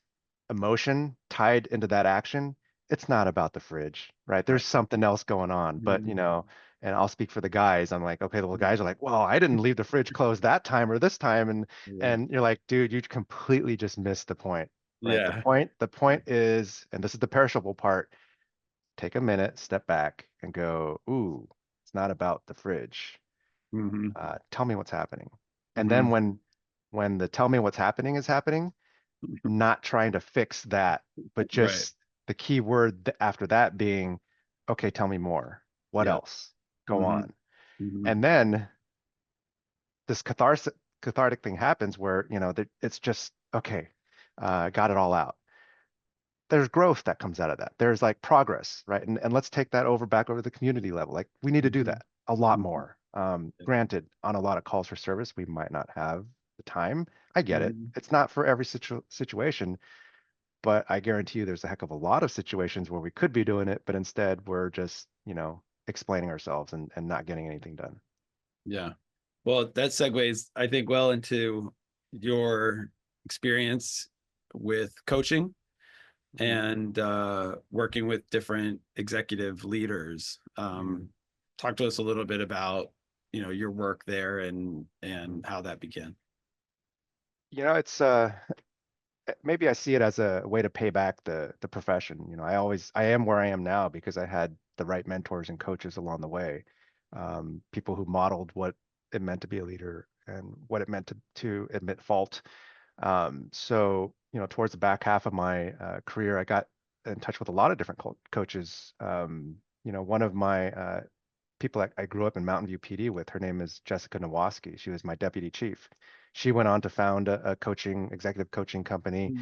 emotion tied into that action, it's not about the fridge, right? There's Right. something else going on. But, Mhm. and I'll speak for the guys. I'm like, okay, the guys are like, well, I didn't leave the fridge closed that time or this time. And Yeah. and you're like, dude, you completely just missed the point, right? The Yeah. point, the point is, and this is the perishable part, take a minute, step back and go, ooh, it's not about the fridge. Hmm. Tell me what's happening. And then Hmm. when the tell me what's happening is happening, not trying to fix that, but Right. just the key word after that being, okay, tell me more. What Yeah. else? Go Hmm. on. Hmm. And then this cathartic thing happens where, it's just, okay, got it all out. There's growth that comes out of that. There's like progress, right? And let's take that back over the community level. Like we need to do Hmm. that a lot Hmm. more. Granted, on a lot of calls for service, we might not have the time. I get it. Hmm. It's not for every situation, but I guarantee you there's a heck of a lot of situations where we could be doing it, but instead we're just, explaining ourselves and not getting anything done. Yeah. Well, that segues, I think, well into your experience with coaching Mhm. and working with different executive leaders. Talk to us a little bit about your work there and how that began. It's maybe I see it as a way to pay back the profession. I am where I am now because I had the right mentors and coaches along the way. People who modeled what it meant to be a leader and what it meant to admit fault. So, towards the back half of my career, I got in touch with a lot of different coaches. One of my people I grew up in Mountain View PD with, her name is Jessica Nowoski. She was my deputy chief. She went on to found a executive coaching company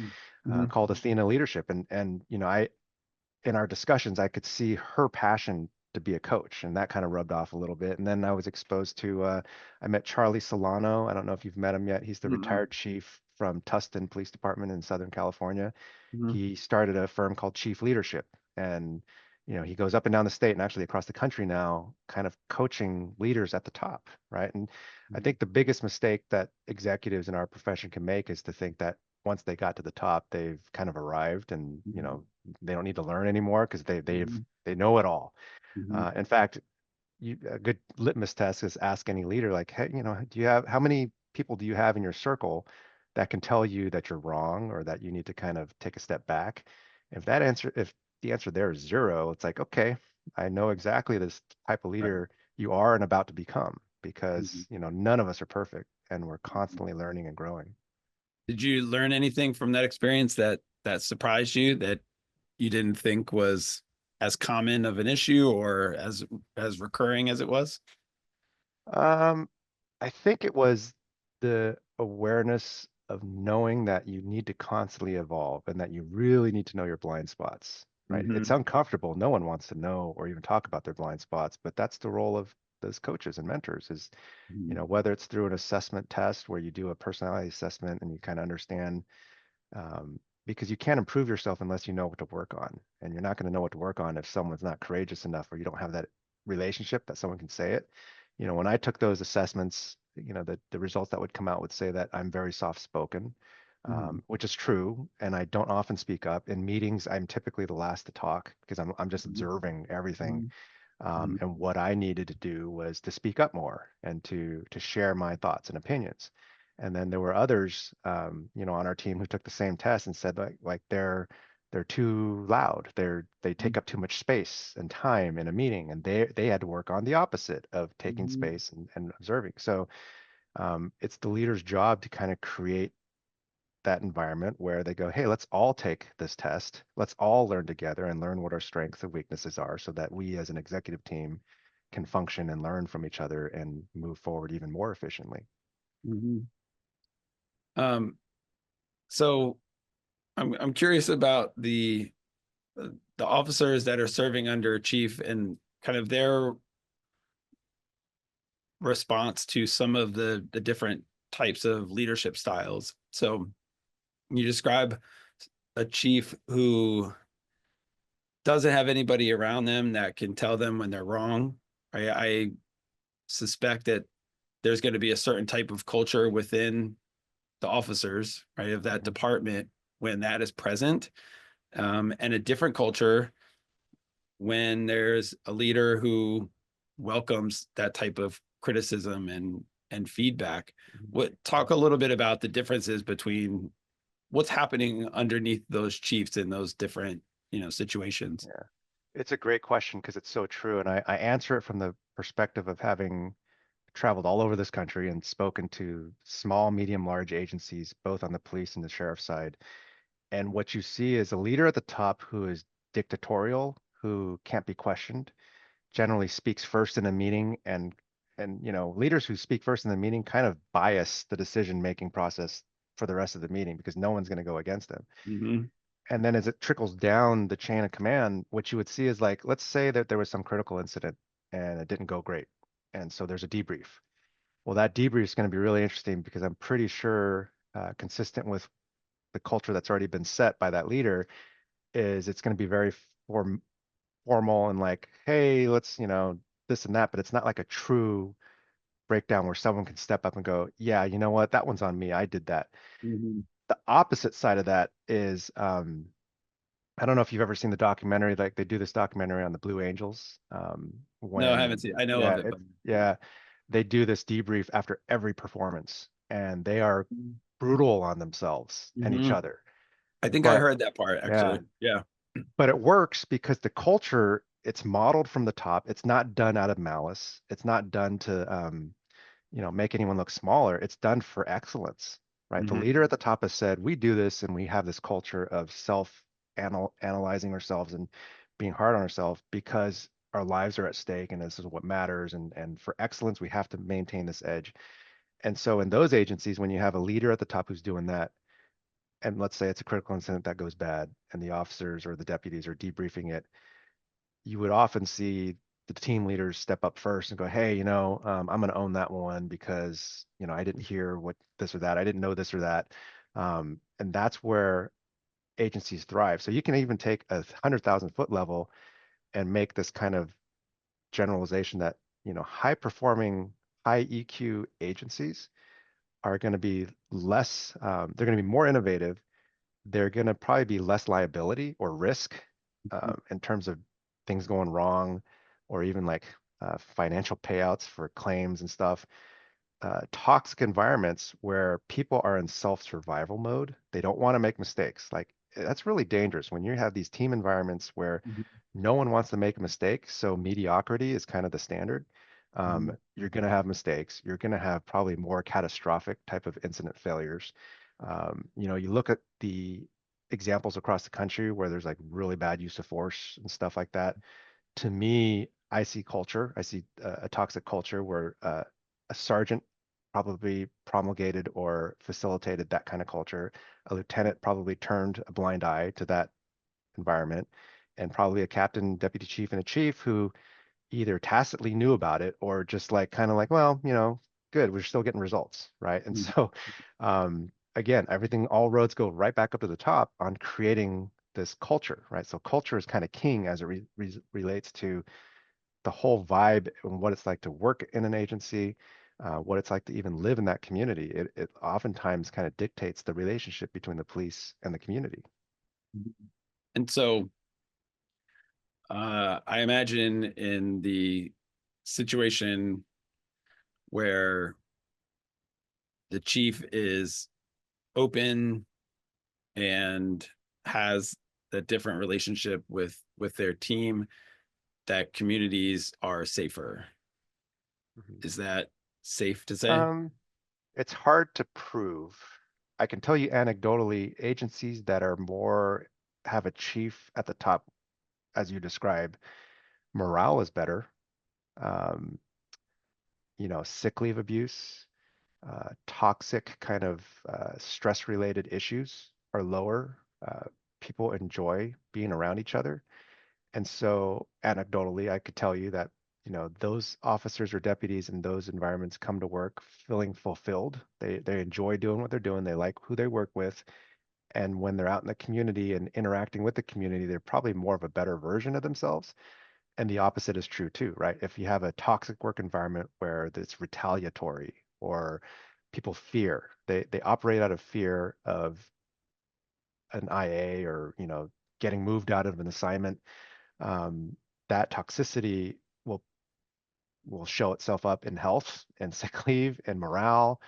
Mm-hmm. called Athena Leadership. And in our discussions, I could see her passion to be a coach, and that kind of rubbed off a little bit. And then I was exposed to, I met Charlie Solano. I don't know if you've met him yet. He's the Mm-hmm. retired chief from Tustin Police Department in Southern California. Mm-hmm. He started a firm called Chief Leadership, and he goes up and down the state and actually across the country now, kind of coaching leaders at the top, right? And I think the biggest mistake that executives in our profession can make is to think that once they got to the top, they've kind of arrived and they don't need to learn anymore because they know it all. Mm-hmm. In fact, a good litmus test is ask any leader, like, hey, do you have, how many people do you have in your circle that can tell you that you're wrong or that you need to kind of take a step back? If the answer there is zero, it's like, okay, I know exactly this type of Right. leader you are and about to become Mhm. because, none of us are perfect and we're constantly learning and growing. Did you learn anything from that experience that surprised you that you didn't think was as common of an issue or as recurring as it was? Um, I think it was the awareness of knowing that you need to constantly evolve and that you really need to know your blind spots, right? It's Hmm. uncomfortable. No one wants to know or even talk about their blind spots, but that's the role of those coaches and mentors is, whether it's through an assessment test where you do a personality assessment and you kind of understand, because you can't improve yourself unless you know what to work on. And you're not going to know what to work on if someone's not courageous enough or you don't have that relationship that someone can say it. When I took those assessments, the results that would come out would say that I'm very soft spoken, Hmm. which is true. And I don't often speak up. In meetings, I'm typically the last to talk because I'm just observing everything. Hmm. And what I needed to do was to speak up more and to share my thoughts and opinions. And then there were others, on our team who took the same test and said like they're too loud. They take up too much space and time in a meeting, and they had to work on the opposite of taking Hmm. space and observing. So it's the leader's job to kind of create that environment where they go, hey, let's all take this test. Let's all learn together and learn what our strengths and weaknesses are so that we as an executive team can function and learn from each other and move forward even more efficiently. Hmm. Um, so I'm curious about the officers that are serving under a chief and kind of their response to some of the different types of leadership styles. So you describe a chief who doesn't have anybody around them that can tell them when they're wrong. I suspect that there's going to be a certain type of culture within the officers, right, of that Mhm. department when that is present, and a different culture when there's a leader who welcomes that type of criticism and feedback. What talk a little bit about the differences between what's happening underneath those chiefs in those different situations. Yeah, it's a great question because it's so true. And I answer it from the perspective of having traveled all over this country and spoken to small, medium, large agencies, both on the police and the sheriff side. And what you see is a leader at the top who is dictatorial, who can't be questioned, generally speaks first in a meeting and leaders who speak first in the meeting kind of bias the decision making process for the rest of the meeting because no one's going to go against them. Mm-hmm. And then as it trickles down the chain of command, what you would see is like, let's say that there was some critical incident and it didn't go great. And so there's a debrief. Well, that debrief is going to be really interesting because I'm pretty sure, consistent with the culture that's already been set by that leader, is it's going to be very formal and like, hey, let's, this and that, but it's not like a true breakdown where someone can step up and go, yeah, you know what, that one's on me. I did that. Mm-hmm. The opposite side of that is, I don't know if you've ever seen the documentary, like they do this documentary on the Blue Angels. No, I haven't seen. I know of Yeah, it, but yeah, they do this debrief after every performance and they are brutal on themselves and each mm-hmm. other. I think I But heard that part yeah, actually. Yeah. but it works because the culture, it's modeled from the top. It's not done out of malice. It's not done to, make anyone look smaller. It's done for excellence, right? The Mm-hmm. leader at the top has said, we do this and we have this culture of analyzing ourselves and being hard on ourselves because our lives are at stake and this is what matters. And for excellence, we have to maintain this edge. And so in those agencies, when you have a leader at the top who's doing that, and let's say it's a critical incident that goes bad and the officers or the deputies are debriefing it, you would often see the team leaders step up first and go, hey, I'm going to own that one because, I didn't hear what this or that. I didn't know this or that. And that's where agencies thrive. So you can even take a 100,000-foot level and make this kind of generalization that, high performing, high EQ agencies are going to be less, they're going to be more innovative. They're going to probably be less liability or risk, in terms of things going wrong or even like financial payouts for claims and stuff, toxic environments where people are in self-survival mode. They don't want to make mistakes. Like that's really dangerous when you have these team environments where no one wants to make a mistake. So mediocrity is kind of the standard. Mhm. You're going to have mistakes. You're going to have probably more catastrophic type of incident failures. You look at the examples across the country where there's like really bad use of force and stuff like that. To me, I see culture. I see a toxic culture where a sergeant probably promulgated or facilitated that kind of culture. A lieutenant probably turned a blind eye to that environment, and probably a captain, deputy chief, and a chief who either tacitly knew about it or just like kind of like, well, good, we're still getting results, right? And Mhm. so, again, everything, all roads go right back up to the top on creating this culture, right? So culture is kind of king as it relates to the whole vibe and what it's like to work in an agency, what it's like to even live in that community. It oftentimes kind of dictates the relationship between the police and the community. And so I imagine in the situation where the chief is open and has a different relationship with their team, that communities are safer. Mhm. Is that safe to say? Um, it's hard to prove. I can tell you anecdotally, agencies that are more have a chief at the top, as you describe, morale is better. Um, sick leave abuse, toxic kind of stress-related issues are lower. People enjoy being around each other. And so anecdotally, I could tell you that, those officers or deputies in those environments come to work feeling fulfilled. They enjoy doing what they're doing. They like who they work with. And when they're out in the community and interacting with the community, they're probably more of a better version of themselves. And the opposite is true too, right? If you have a toxic work environment where it's retaliatory or people fear, they operate out of fear of an IA or, getting moved out of an assignment, um, that toxicity will show itself up in health and sick leave and morale,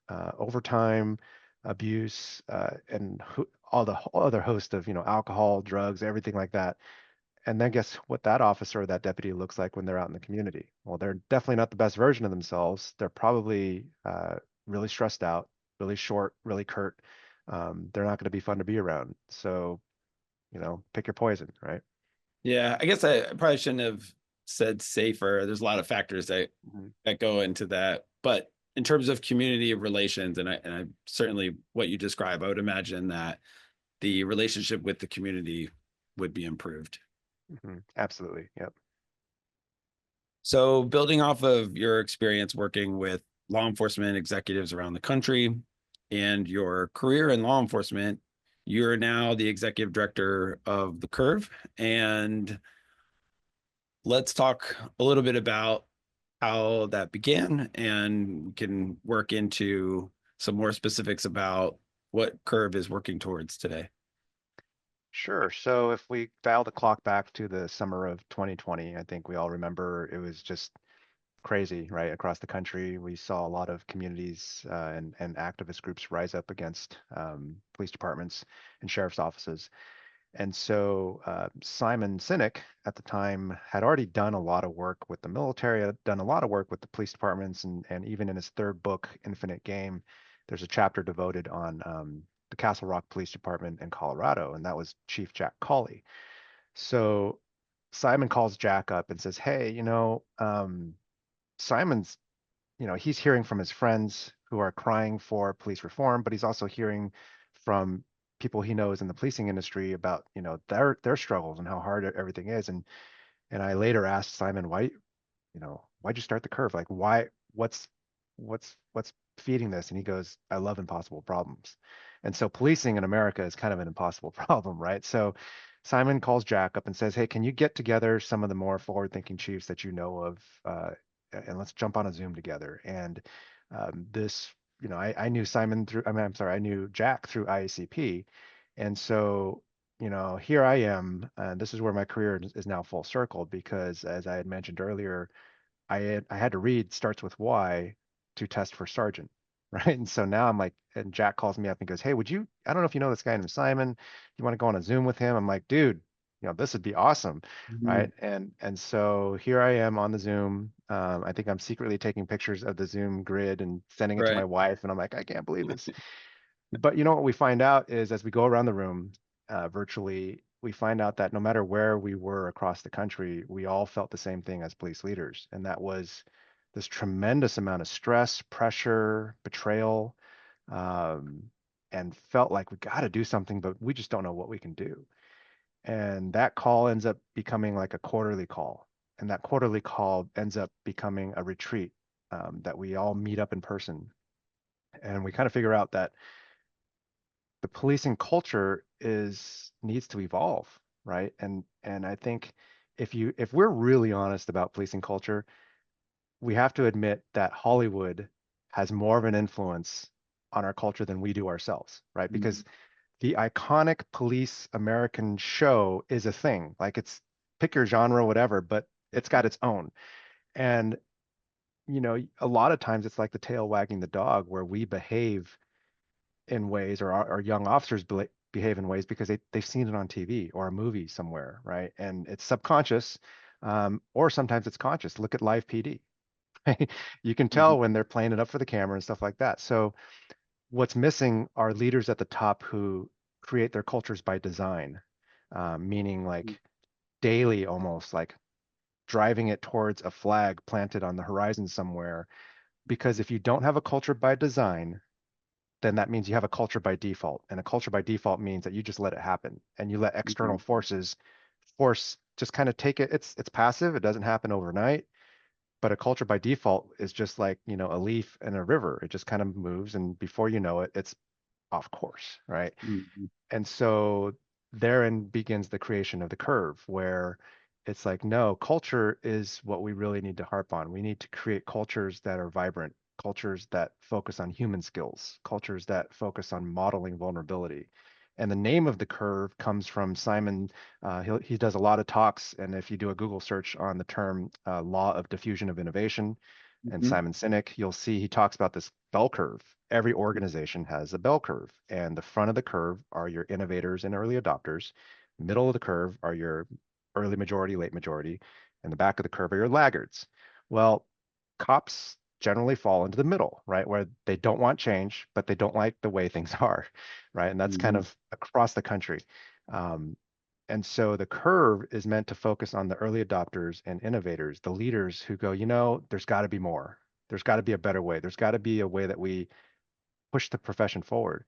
overtime, abuse, and all the other host of alcohol, drugs, everything like that. And then guess what that officer or that deputy looks like when they're out in the community? Well, they're definitely not the best version of themselves. They're probably really stressed out, really short, really curt. They're not going to be fun to be around. So, pick your poison, right? Yeah, I guess I probably shouldn't have said safer. There's a lot of factors Mhm. that go into that. But in terms of community relations, and I certainly what you describe, I would imagine that the relationship with the community would be improved. Absolutely. Yep. So, building off of your experience working with law enforcement executives around the country and your career in law enforcement, you're now the executive director of the Curve. And let's talk a little bit about how that began, and we can work into some more specifics about what Curve is working towards today. Sure. So if we dial the clock back to the summer of 2020, I think we all remember it was just crazy, right? Across the country, we saw a lot of communities and activist groups rise up against police departments and sheriff's offices. And so Simon Sinek at the time had already done a lot of work with the military, had done a lot of work with the police departments, and even in his third book, Infinite Game, there's a chapter devoted on the Castle Rock Police Department in Colorado, and that was Chief Jack Cawley. So Simon calls Jack up and says, "Hey, Simon's, he's hearing from his friends who are crying for police reform, but he's also hearing from people he knows in the policing industry about, their struggles and how hard everything is." And I later asked Simon, why'd you start the curve? Like, why, what's feeding this? And he goes, I love impossible problems. And so policing in America is kind of an impossible problem, right? So Simon calls Jack up and says, hey, can you get together some of the more forward-thinking chiefs that you know of, and let's jump on a Zoom together. And this, I knew Simon through, I'm sorry, I knew Jack through IACP. And so, here I am, and this is where my career is now full circle because as I had mentioned earlier, I had to read starts with Y to test for sergeant, right? And so now I'm like, and Jack calls me up and goes, "Hey, I don't know if you know this guy named Simon. You want to go on a Zoom with him?" I'm like, "Dude, this would be awesome." Mhm. Right. And so here I am on the Zoom. I think I'm secretly taking pictures of the Zoom grid and sending it to my Right. wife. And I'm like, I can't believe this. But you know what we find out is as we go around the room virtually, we find out that no matter where we were across the country, we all felt the same thing as police leaders. And that was this tremendous amount of stress, pressure, betrayal, um, and felt like we got to do something, but we just don't know what we can do. And that call ends up becoming like a quarterly call. And that quarterly call ends up becoming a retreat that we all meet up in person. And we kind of figure out that the policing culture is needs to evolve, right? And I think if we're really honest about policing culture, we have to admit that Hollywood has more of an influence on our culture than we do ourselves, right? Because Mhm. the iconic police American show is a thing. Like it's pick your genre, whatever, but it's got its own. And a lot of times it's like the tail wagging the dog where we behave in ways or our young officers behave in ways because they've seen it on TV or a movie somewhere, right? And it's subconscious, or sometimes it's conscious. Look at Live PD. You can tell Mhm. when they're playing it up for the camera and stuff like that. So what's missing are leaders at the top who create their cultures by design, meaning like daily almost like driving it towards a flag planted on the horizon somewhere. Because if you don't have a culture by design, then that means you have a culture by default. And a culture by default means that you just let it happen and you let external Mhm. forces force just kind of take it. It's passive. It doesn't happen overnight. But a culture by default is just like, a leaf in a river. It just kind of moves and before you know it, it's off course, right? Mhm. And so therein begins the creation of the curve where it's like, no, culture is what we really need to harp on. We need to create cultures that are vibrant, cultures that focus on human skills, cultures that focus on modeling vulnerability. And the name of the curve comes from Simon. He does a lot of talks. And if you do a Google search on the term law of diffusion of innovation and Mhm. Simon Sinek, you'll see he talks about this bell curve. Every organization has a bell curve, and the front of the curve are your innovators and early adopters. Middle of the curve are your early majority, late majority, and the back of the curve are your laggards. Well, cops generally fall into the middle, right, where they don't want change, but they don't like the way things are, right? And that's kind Mhm. of across the country. Um, and so the curve is meant to focus on the early adopters and innovators, the leaders who go, there's got to be more. There's got to be a better way. There's got to be a way that we push the profession forward.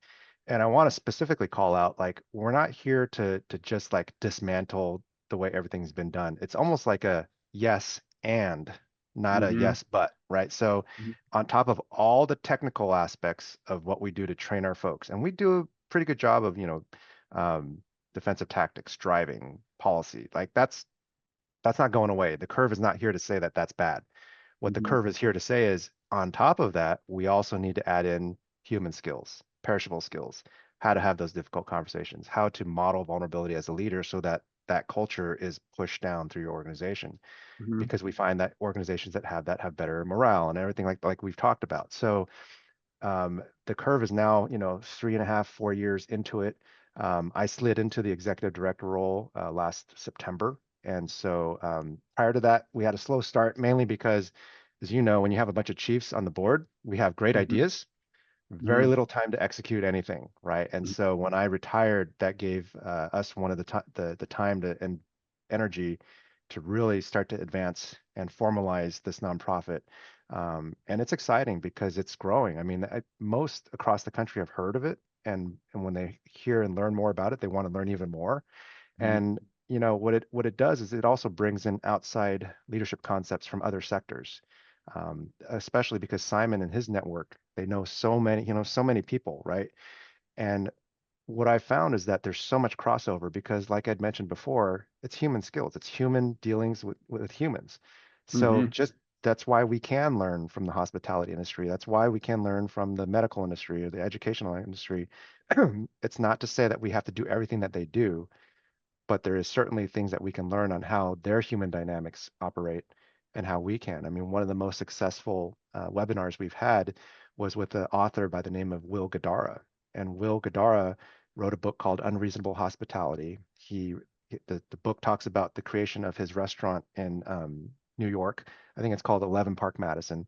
And I want to specifically call out, like, we're not here to just like dismantle the way everything's been done. It's almost like a yes and not a Mhm. yes but, right? So Mhm. on top of all the technical aspects of what we do to train our folks, and we do a pretty good job of, um, defensive tactics, driving, policy, like that's not going away. The curve is not here to say that that's bad. What the Mhm. curve is here to say is on top of that, we also need to add in human skills, perishable skills, how to have those difficult conversations, how to model vulnerability as a leader so that that culture is pushed down through your organization. Mhm. Because we find that organizations that have better morale and everything like we've talked about. So the curve is now, 3.5, 4 years into it. I slid into the executive director role last September. And so prior to that, we had a slow start, mainly because, as you know, when you have a bunch of chiefs on the board, we have great Mhm. ideas, very Mhm. little time to execute anything, right? And so when I retired, that gave us one of the time to and energy to really start to advance and formalize this nonprofit. And it's exciting because it's growing. I mean, most across the country have heard of it, and when they hear and learn more about it, they want to learn even more. Mhm. And what it does is it also brings in outside leadership concepts from other sectors, especially because Simon and his network, they know so many people, right? And what I found is that there's so much crossover because, like I'd mentioned before, it's human skills, it's human dealings with humans. So Mhm. just that's why we can learn from the hospitality industry. That's why we can learn from the medical industry or the educational industry. It's not to say that we have to do everything that they do, but there is certainly things that we can learn on how their human dynamics operate and how we can. I mean, one of the most successful webinars we've had was with an author by the name of Will Gadara. And Will Gadara wrote a book called Unreasonable Hospitality. The book talks about the creation of his restaurant in New York. I think it's called 11 Park Madison.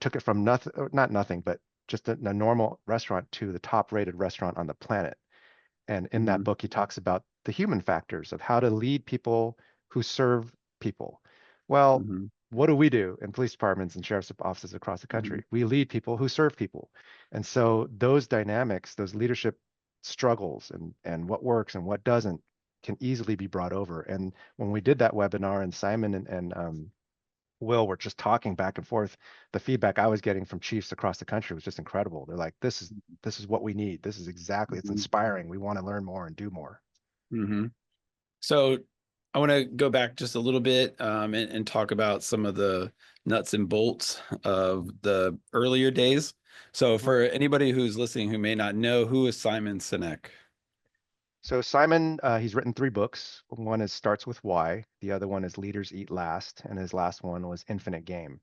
Took it from nothing, not nothing, but just a normal restaurant to the top rated restaurant on the planet. And in that Mhm, book, he talks about the human factors of how to lead people who serve people. Well, mhm, what do we do in police departments and sheriff's offices across the mhm, country? We lead people who serve people. And so those dynamics, those leadership struggles and what works and what doesn't can easily be brought over. And when we did that webinar and Simon and Will were just talking back and forth, the feedback I was getting from chiefs across the country was just incredible. They're like, this is what we need. This is exactly, it's mhm, inspiring. We want to learn more and do more. mhm. So I want to go back just a little bit and talk about some of the nuts and bolts of the earlier days. So Mhm. for anybody who's listening who may not know, who is Simon Sinek? So Simon, he's written 3 books. One is Starts with Why. The other one is Leaders Eat Last, and his last one was Infinite Game.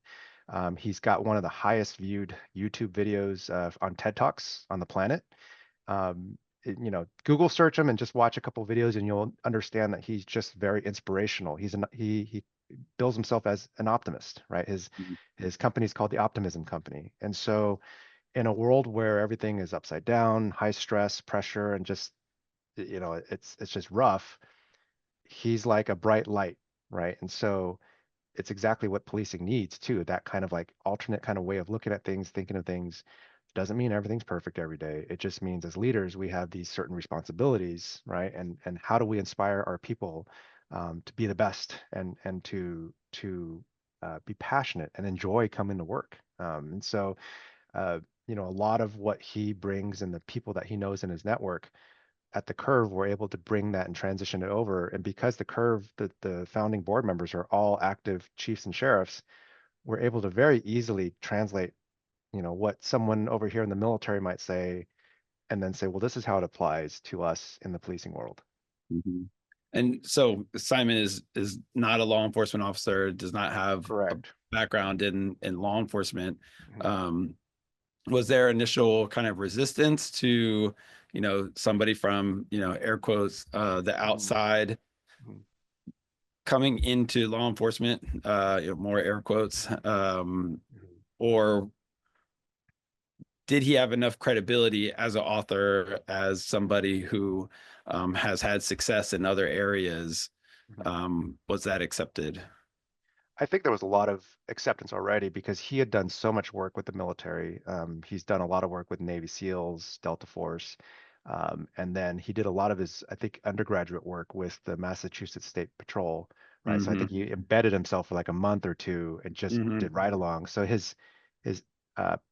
He's got one of the highest viewed YouTube videos on TED Talks on the planet. Google search him and just watch a couple videos, and you'll understand that he's just very inspirational. He bills himself as an optimist, right? His company is called the Optimism Company, and so in a world where everything is upside down, high stress, pressure, and just it's just rough, he's like a bright light, right? And so it's exactly what policing needs too, that kind of like alternate kind of way of looking at things, thinking of things. Doesn't mean everything's perfect every day. It just means as leaders we have these certain responsibilities, right? And how do we inspire our people to be the best and to be passionate and enjoy coming to work. And so a lot of what he brings and the people that he knows in his network at the curve, we're able to bring that and transition it over. And because the curve, the founding board members are all active chiefs and sheriffs, we're able to very easily translate, what someone over here in the military might say, and then say, well, this is how it applies to us in the policing world. Mhm. And so Simon is not a law enforcement officer, does not have a Correct. background in law enforcement. Mhm. Um, was there initial kind of resistance to, somebody from, air quotes, the Mhm. outside Mhm. coming into law enforcement, more air quotes, Mhm. or did he have enough credibility as an author, as somebody who has had success in other areas? Mhm. Was that accepted? I think there was a lot of acceptance already because he had done so much work with the military. He's done a lot of work with Navy SEALs, Delta Force, and then he did a lot of his, I think, undergraduate work with the Massachusetts State Patrol, right? So I think Hmm. he embedded himself for like a month or two and just Hmm. did ride along. So his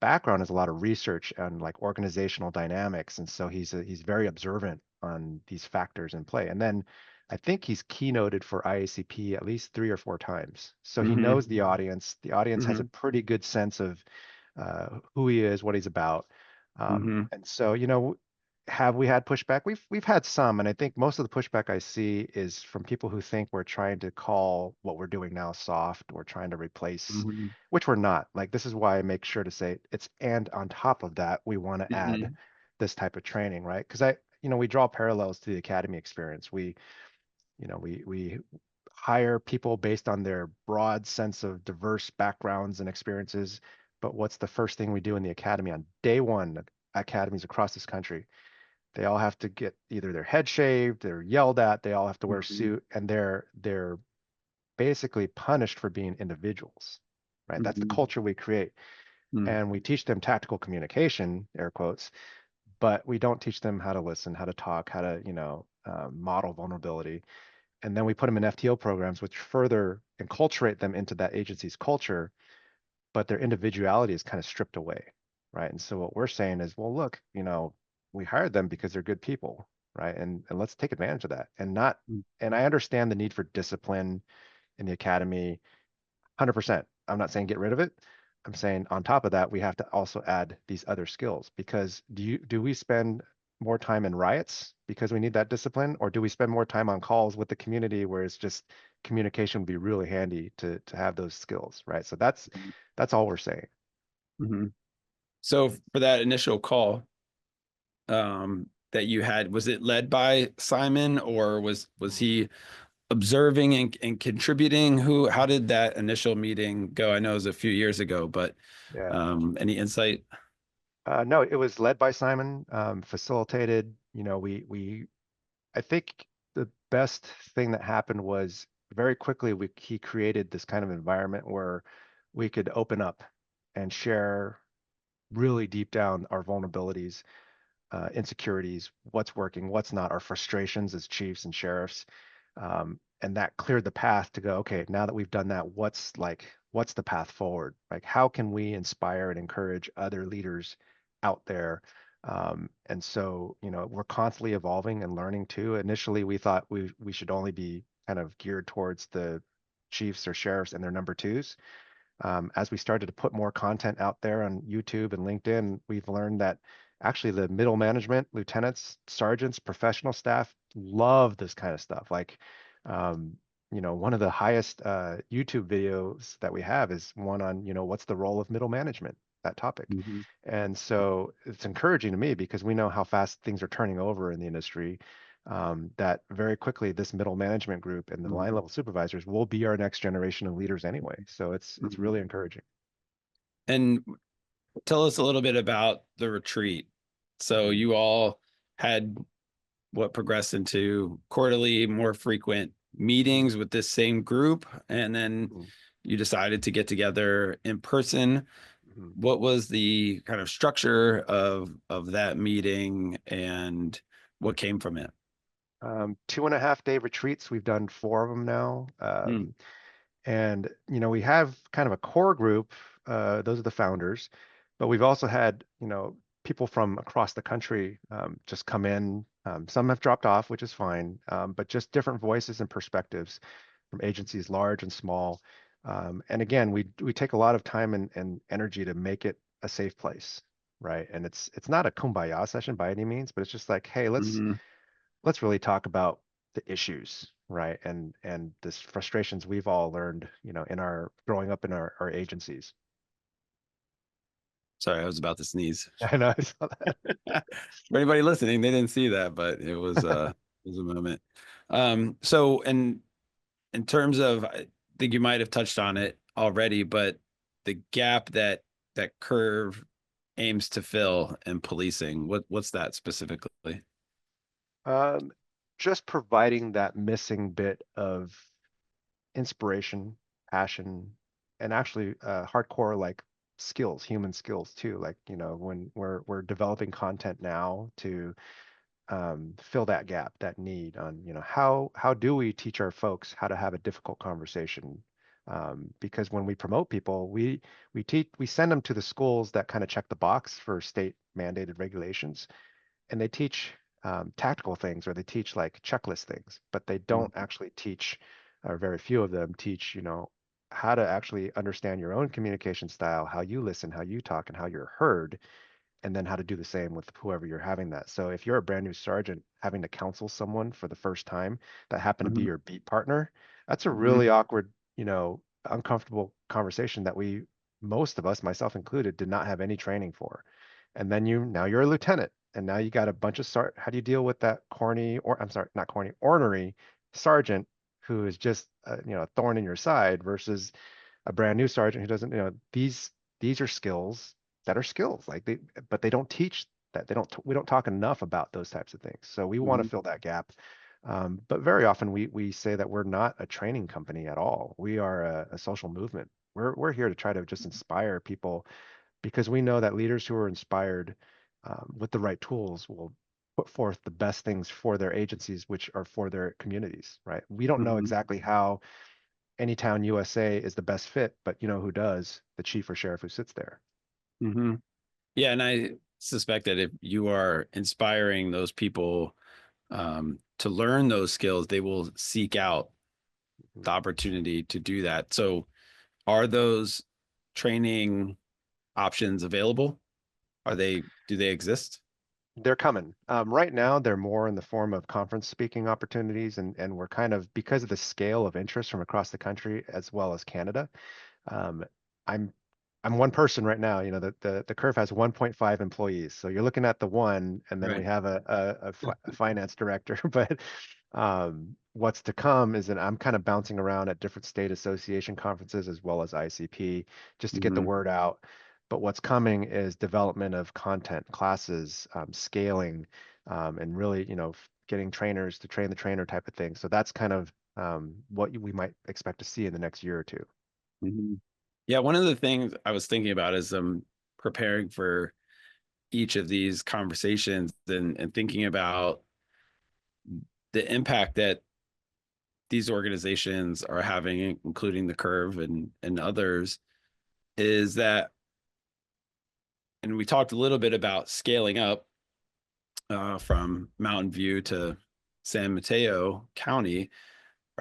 background is a lot of research on like organizational dynamics, and so he's very observant on these factors in play. And then I think he's keynoted for IACP at least 3 or 4 times. So he Hmm. knows the audience. The audience has a Hmm. pretty good sense of who he is, what he's about. Hmm. And so, have we had pushback? We've had some, and I think most of the pushback I see is from people who think we're trying to call what we're doing now soft or trying to replace, Hmm. which we're not. Like this is why I make sure to say it's and on top of that, we want to add Hmm. this type of training, right? Because we draw parallels to the academy experience. We hire people based on their broad sense of diverse backgrounds and experiences. But what's the first thing we do in the academy on day one? Academies across this country, they all have to get either their head shaved, they're yelled at, they all have to wear a Hmm. suit, and they're basically punished for being individuals, right? That's the Hmm. culture we create. And we teach them tactical communication, air quotes, but we don't teach them how to listen, how to talk, how to, model vulnerability. And then we put them in FTO programs, which further enculturate them into that agency's culture, but their individuality is kind of stripped away, right? And so what we're saying is, well, look, we hired them because they're good people, right? And let's take advantage of that. And I understand the need for discipline in the academy, 100%. I'm not saying get rid of it. I'm saying on top of that, we have to also add these other skills because do we spend more time in riots because we need that discipline, or do we spend more time on calls with the community where it's just communication would be really handy to have those skills, right? So that's all we're saying. Mm-hmm. So for that initial call, that you had, was it led by Simon, or was Mhm. he observing and contributing? How did that initial meeting go? I know it was a few years ago, but Yeah. any insight? No, it was led by Simon, facilitated. I think the best thing that happened was very quickly he created this kind of environment where we could open up and share really deep down our vulnerabilities, insecurities, what's working, what's not, our frustrations as chiefs and sheriffs. And that cleared the path to go, okay, now that we've done that, what's the path forward? Like, how can we inspire and encourage other leaders out there? And so, we're constantly evolving and learning too. Initially, we thought we should only be kind of geared towards the chiefs or sheriffs and their number twos. As we started to put more content out there on YouTube and LinkedIn, we've learned that actually the middle management, lieutenants, sergeants, professional staff love this kind of stuff. Like, one of the highest YouTube videos that we have is one on, what's the role of middle management, that topic. Mhm. And so it's encouraging to me because we know how fast things are turning over in the industry, that very quickly this middle management group and the line level supervisors will be our next generation of leaders anyway. So it's Mhm. really encouraging. And tell us a little bit about the retreat. So Mhm, you all had what progressed into quarterly, more frequent mhm, meetings with this same group, and then mhm, you decided to get together in person. mhm. What was the kind of structure of that meeting, and what came from it? 2.5 day retreats. We've done four of them now. Mm, And we have kind of a core group. Those are the founders, but we've also had people from across the country just come in. Some have dropped off, which is fine, but just different voices and perspectives from agencies large and small. And again, we take a lot of time and energy to make it a safe place, right? And it's not a kumbaya session by any means, but it's just like, hey, mhm. let's really talk about the issues, right? And this frustrations we've all learned, in our growing up in our agencies. Sorry, I was about to sneeze. I know. I saw For anybody listening, they didn't see that, but it was a moment. So in terms of, I think you might have touched on it already, but the gap that curve aims to fill in policing, what's that specifically? that. Just providing that missing bit of inspiration, passion, and actually hardcore like skills, human skills too. Like, when we're developing content now to fill that gap, that need on, how do we teach our folks how to have a difficult conversation? Because when we promote people, we send them to the schools that kind of check the box for state mandated regulations, and they teach tactical things, or they teach like checklist things, but they don't Mhm. actually teach, or very few of them teach, how to actually understand your own communication style, how you listen, how you talk, and how you're heard, and then how to do the same with whoever you're having that. So if you're a brand new sergeant having to counsel someone for the first time that happened to be Mhm. your beat partner, that's a Mhm. really awkward, uncomfortable conversation that most of us, myself included, did not have any training for. And then now you're a lieutenant, and now you got a bunch of how do you deal with that corny, or I'm sorry, not corny, ornery sergeant who is just a thorn in your side versus a brand new sergeant who doesn't, these are skills that are skills, like but they don't teach that. We don't talk enough about those types of things. So we want to Mhm. fill that gap. But very often we say that we're not a training company at all. We are a social movement. We're here to try to just inspire people, because we know that leaders who are inspired with the right tools will put forth the best things for their agencies, which are for their communities, right? We don't know Mhm. exactly how Anytown, USA is the best fit, but you know who does? The chief or sheriff who sits there. Mhm. Yeah, and I suspect that if you are inspiring those people to learn those skills, they will seek out the Mhm. opportunity to do that. So, are those training options available? Do they exist? They're coming. Right now, they're more in the form of conference speaking opportunities, and we're kind of, because of the scale of interest from across the country as well as Canada. Um, I'm I'm one person right now. You know, the Curve has 1.5 employees, so you're looking at the one, and then we Right. have a finance director. But what's to come is that I'm kind of bouncing around at different state association conferences as well as ICP just to get the Hmm. word out. But what's coming is development of content, classes, scaling, and really, getting trainers to train the trainer type of thing. So that's kind of what we might expect to see in the next year or two. Hmm. Yeah, one of the things I was thinking about is preparing for each of these conversations and thinking about the impact that these organizations are having, including the Curve and others, is that, and we talked a little bit about scaling up from Mountain View to San Mateo County.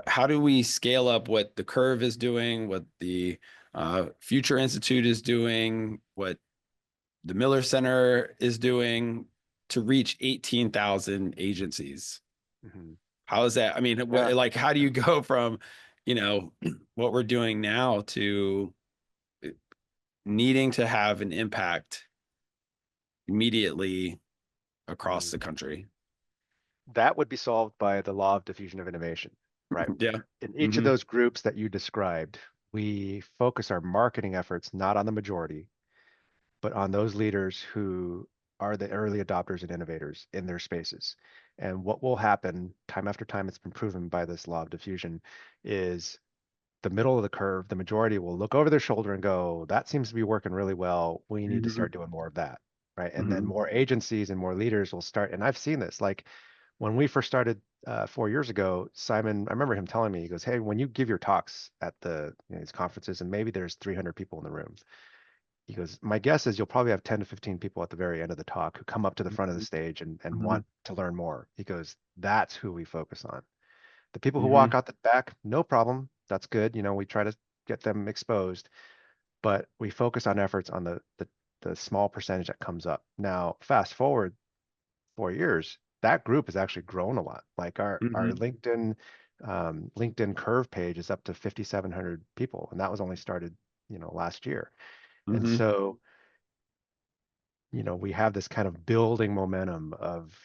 How do we scale up what the Curve is doing, what the Future Institute is doing, what the Miller Center is doing to reach 18,000 agencies? Mhm. How is that? I mean, Yeah, like, how do you go from, you know, what we're doing now to needing to have an impact immediately across mhm. the country? That would be solved by the law of diffusion of innovation, right? Yeah. In each of Hmm. those groups that you described, we focus our marketing efforts not on the majority, but on those leaders who are the early adopters and innovators in their spaces. And what will happen time after time, it's been proven by this law of diffusion, is the middle of the curve, the majority will look over their shoulder and go, that seems to be working really well. We need to Hmm. start doing more of that. Right. And then Hmm. more agencies and more leaders will start. And I've seen this, like when we first started 4 years ago, Simon, I remember him telling me, he goes, hey, when you give your talks at these conferences, and maybe there's 300 people in the room, he goes, my guess is you'll probably have 10 to 15 people at the very end of the talk who come up to the front of the stage and Hmm. want to learn more. He goes, that's who we focus on. The people who Hmm. walk out the back, no problem. That's good. We try to get them exposed, but we focus on efforts on the small percentage that comes up. Now, fast forward 4 years, that group has actually grown a lot. Like our Hmm. LinkedIn Curve page is up to 5,700 people, and that was only started, last year. And Hmm. so, we have this kind of building momentum of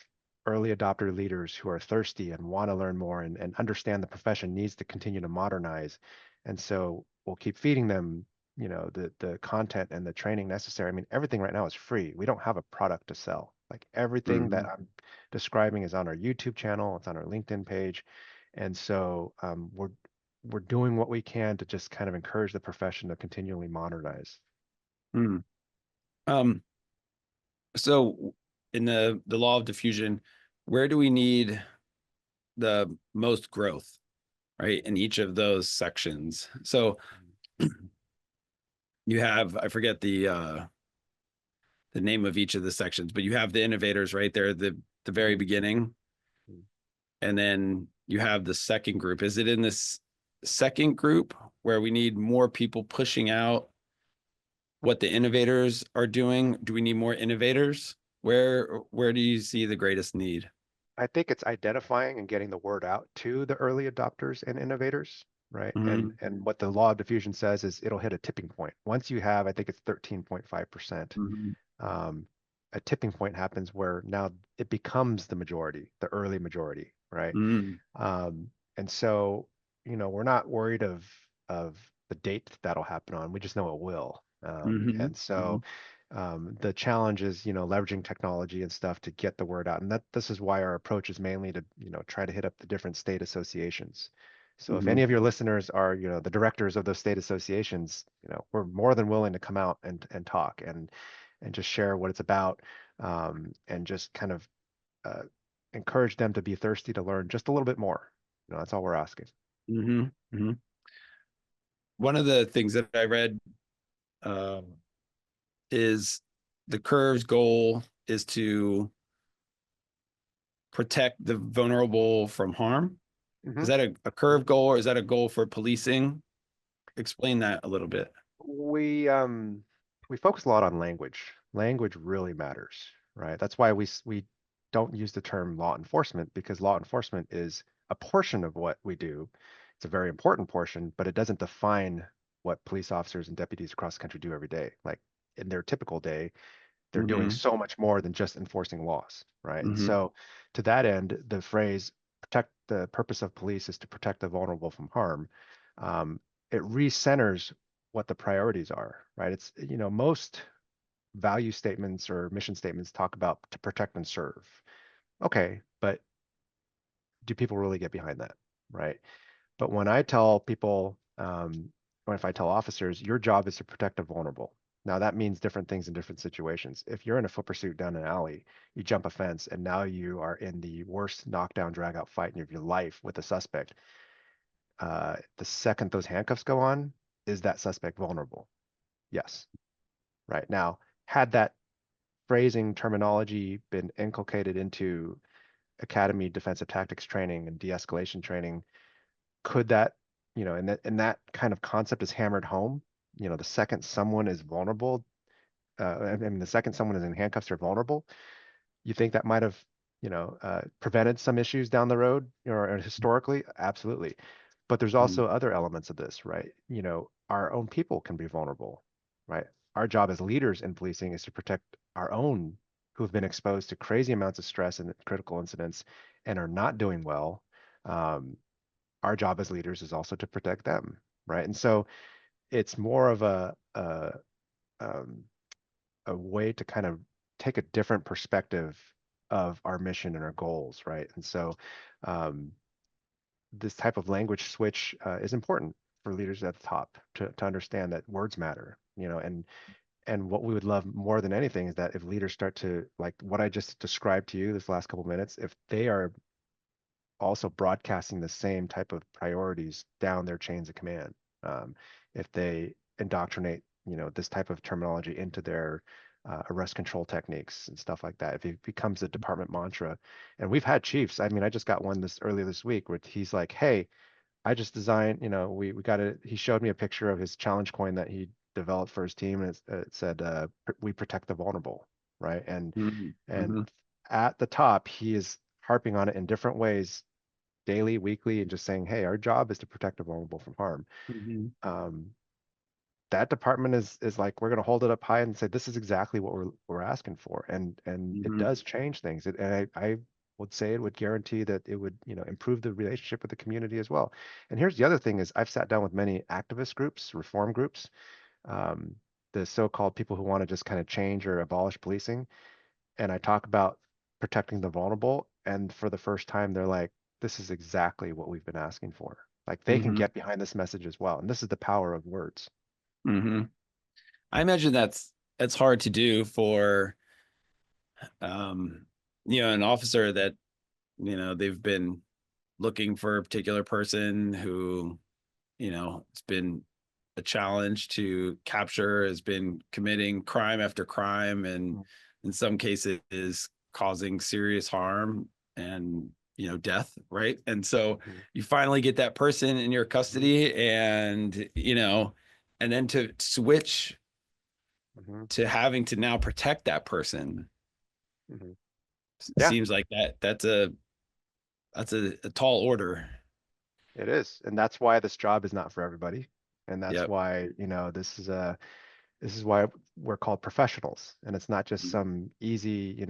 early adopter leaders who are thirsty and want to learn more and understand the profession needs to continue to modernize. And so we'll keep feeding them, the content and the training necessary. I mean, everything right now is free. We don't have a product to sell. Like everything that Hmm. I'm describing is on our YouTube channel, it's on our LinkedIn page. And so we're doing what we can to just kind of encourage the profession to continually modernize. Hmm. Um, so in the law of diffusion, where do we need the most growth, right? In each of those sections. So you have, I forget the name of each of the sections, but you have the innovators right there at the very Mhm. beginning. And then you have the second group. Is it in this second group where we need more people pushing out what the innovators are doing? Do we need more innovators? Where do you see the greatest need? I think it's identifying and getting the word out to the early adopters and innovators, right? And Hmm. and what the law of diffusion says is it'll hit a tipping point. Once you have, I think it's 13.5%, Hmm. um, a tipping point happens where now it becomes the majority, the early majority, right? Hmm. And so, we're not worried of the date that'll happen on. We just know it will. Hmm. And so the challenge is, leveraging technology and stuff to get the word out. And that this is why our approach is mainly to, try to hit up the different state associations. So if Hmm. any of your listeners are, the directors of those state associations, we're more than willing to come out and talk and just share what it's about, and just kind of uh, encourage them to be thirsty to learn just a little bit more. That's all we're asking. Hmm. Hmm. One of the things that I read um, is the Curve's goal is to protect the vulnerable from harm. Hmm. Is that a Curve goal or is that a goal for policing? Explain that a little bit. We focus a lot on language. Language really matters, right? That's why we don't use the term law enforcement, because law enforcement is a portion of what we do. It's a very important portion, but it doesn't define what police officers and deputies across the country do every day. Like in their typical day, they're doing Mm-hmm. so much more than just enforcing laws, right? And Mm-hmm. so to that end, the phrase protect the purpose of police is to protect the vulnerable from harm. Um, it recenters what the priorities are, right? It's, most value statements or mission statements talk about to protect and serve. Okay, but do people really get behind that, right? But when I tell people, or if I tell officers, your job is to protect the vulnerable. Now that means different things in different situations. If you're in a foot pursuit down an alley, you jump a fence, and now you are in the worst knockdown, drag out fight of your life with a suspect. The second those handcuffs go on, is that suspect vulnerable? Yes. Right. Now, had that phrasing terminology been inculcated into academy defensive tactics training and de-escalation training, could that, and that kind of concept is hammered home, the second someone is vulnerable, I mean, the second someone is in handcuffs or vulnerable, you think that might have, prevented some issues down the road, or historically? Absolutely. But there's also other elements of this, right? Our own people can be vulnerable, right? Our job as leaders in policing is to protect our own who have been exposed to crazy amounts of stress and critical incidents and are not doing well. Um, our job as leaders is also to protect them, right? And so it's more of um, a way to kind of take a different perspective of our mission and our goals, right? And so um, this type of language switch is important for leaders at the top to understand that words matter, and what we would love more than anything is that if leaders start to, like what I just described to you this last couple of minutes, if they are also broadcasting the same type of priorities down their chains of command. Um, if they indoctrinate, this type of terminology into their arrest control techniques and stuff like that, if it becomes a department mantra, and we've had chiefs. I mean, I just got one this earlier this week where he's like, "Hey, I just designed, we got it." He showed me a picture of his challenge coin that he developed for his team, and it said, "We protect the vulnerable," right? Mm-hmm. And Mm-hmm. at the top, he is harping on it in different ways daily, weekly, and just saying, hey, our job is to protect the vulnerable from harm. Mm-hmm. Um, that department is like, we're going to hold it up high and say, this is exactly what we're asking for, and it Mm-hmm. does change things. And I would say it would guarantee that it would, improve the relationship with the community as well. And here's the other thing: is I've sat down with many activist groups, reform groups, um, the so-called people who want to just kind of change or abolish policing, and I talk about protecting the vulnerable, and for the first time, they're like, this is exactly what we've been asking for. Like they can Mm-hmm. get behind this message as well. And this is the power of words. Mm-hmm. I imagine that's hard to do for um, an officer that, they've been looking for a particular person who, it's been a challenge to capture, has been committing crime after crime, and in some cases is causing serious harm and, death, right? And so Mhm, you finally get that person in your mhm, custody, and, and then to switch mhm, to having to now protect that person mhm. Yeah, seems like that's a tall order. it is. And that's why this job is not for everybody. And that's Yep. why, this is why we're called professionals. And it's not just Mm-hmm. some easy,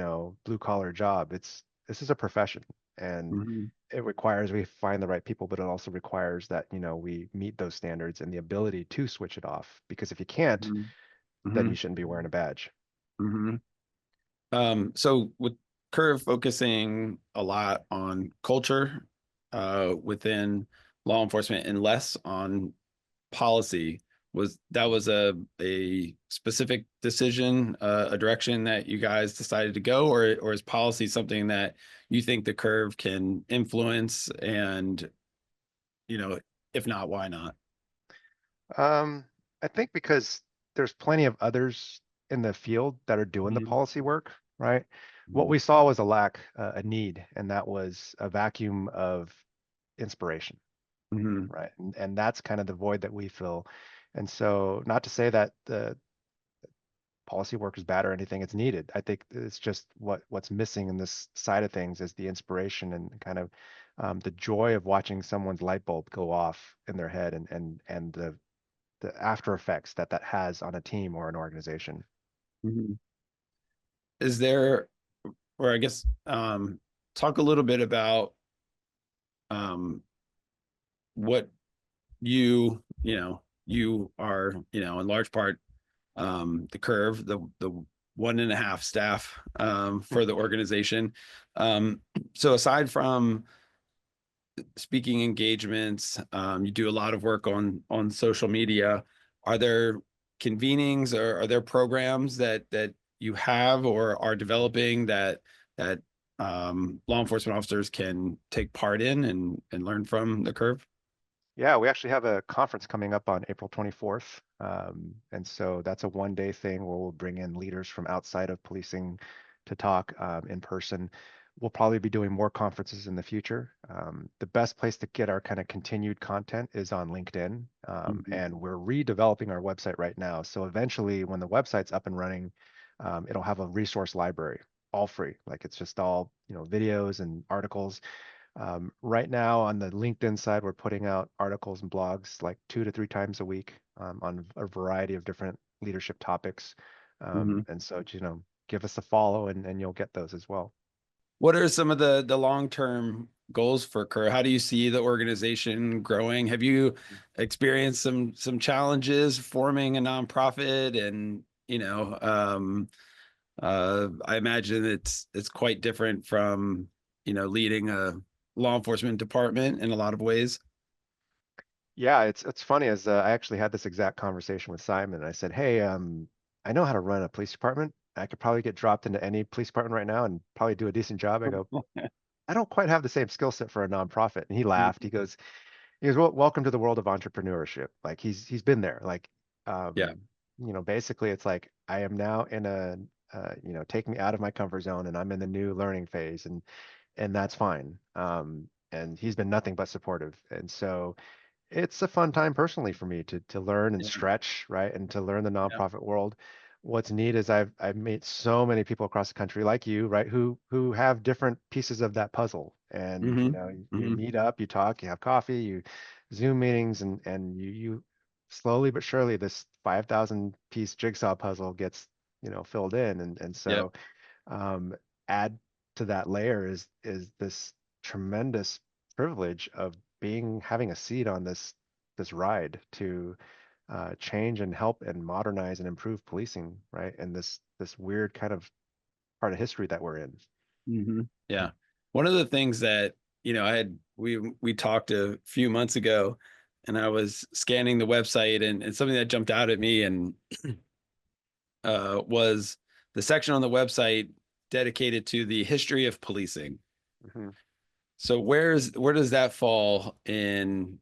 blue collar job. This is a profession. And Mm-hmm. it requires we find the right people, but it also requires that, we meet those standards and the ability to switch it off. Because if you can't, then Mm-hmm. you shouldn't be wearing a badge. Mm-hmm. So with Curve focusing a lot on culture within law enforcement and less on policy, was a specific decision, a direction that you guys decided to go, or is policy something that you think the Curve can influence, and if not, why not? Um, I think because there's plenty of others in the field that are doing the Mm-hmm. policy work, right? What we saw was a lack, a need, and that was a vacuum of inspiration, Mm-hmm. right? And that's kind of the void that we fill. And so, not to say that policy work is bad or anything. It's needed. I think it's just what's missing in this side of things is the inspiration and kind of the joy of watching someone's light bulb go off in their head and the after effects that that has on a team or an organization. Mhm. Is there, or I guess, talk a little bit about um, what you are, in large part, the curve, the 1.5 staff for the organization. So aside from speaking engagements, you do a lot of work on social media. Are there convenings, or are there programs that you have or are developing that law enforcement officers can take part in and learn from the curve? Yeah, we actually have a conference coming up on April 24th. And so that's a 1 day thing where we'll bring in leaders from outside of policing to talk in person. We'll probably be doing more conferences in the future. The best place to get our kind of continued content is on LinkedIn. Mhm. And we're redeveloping our website right now. So eventually, when the website's up and running, it'll have a resource library, all free. Like it's just all, videos and articles. Right now on the LinkedIn side, we're putting out articles and blogs like 2 to 3 times a week on a variety of different leadership topics. Mhm. And so, give us a follow and you'll get those as well. What are some of the long-term goals for Kerr? How do you see the organization growing? Have you experienced some challenges forming a nonprofit? And I imagine it's quite different from leading a law enforcement department in a lot of ways. Yeah, it's funny as I actually had this exact conversation with Simon. I said, "Hey, I know how to run a police department. I could probably get dropped into any police department right now and probably do a decent job." I go, "I don't quite have the same skill set for a nonprofit." And he laughed. He goes, "Well, welcome to the world of entrepreneurship." Like he's been there. Like, Yeah. um, basically it's like I am now in take me out of my comfort zone and I'm in the new learning phase and that's fine. And he's been nothing but supportive. And so it's a fun time personally for me to learn and Yeah. stretch, right? And to learn the Yeah. nonprofit world. What's neat is I've met so many people across the country like you, right, who have different pieces of that puzzle. And Hmm. you Hmm. meet up, you talk, you have coffee, you Zoom meetings, and you slowly but surely this 5,000 piece jigsaw puzzle gets, filled in. And Yep. so um, add to that layer is this tremendous privilege of having a seat on this ride to change and help and modernize and improve policing, right? And this weird kind of part of history that we're in. Hmm. Yeah. One of the things that, we talked a few months ago, and I was scanning the website, and something that jumped out at me and was the section on the website dedicated to the history of policing. Mhm. So where does that fall in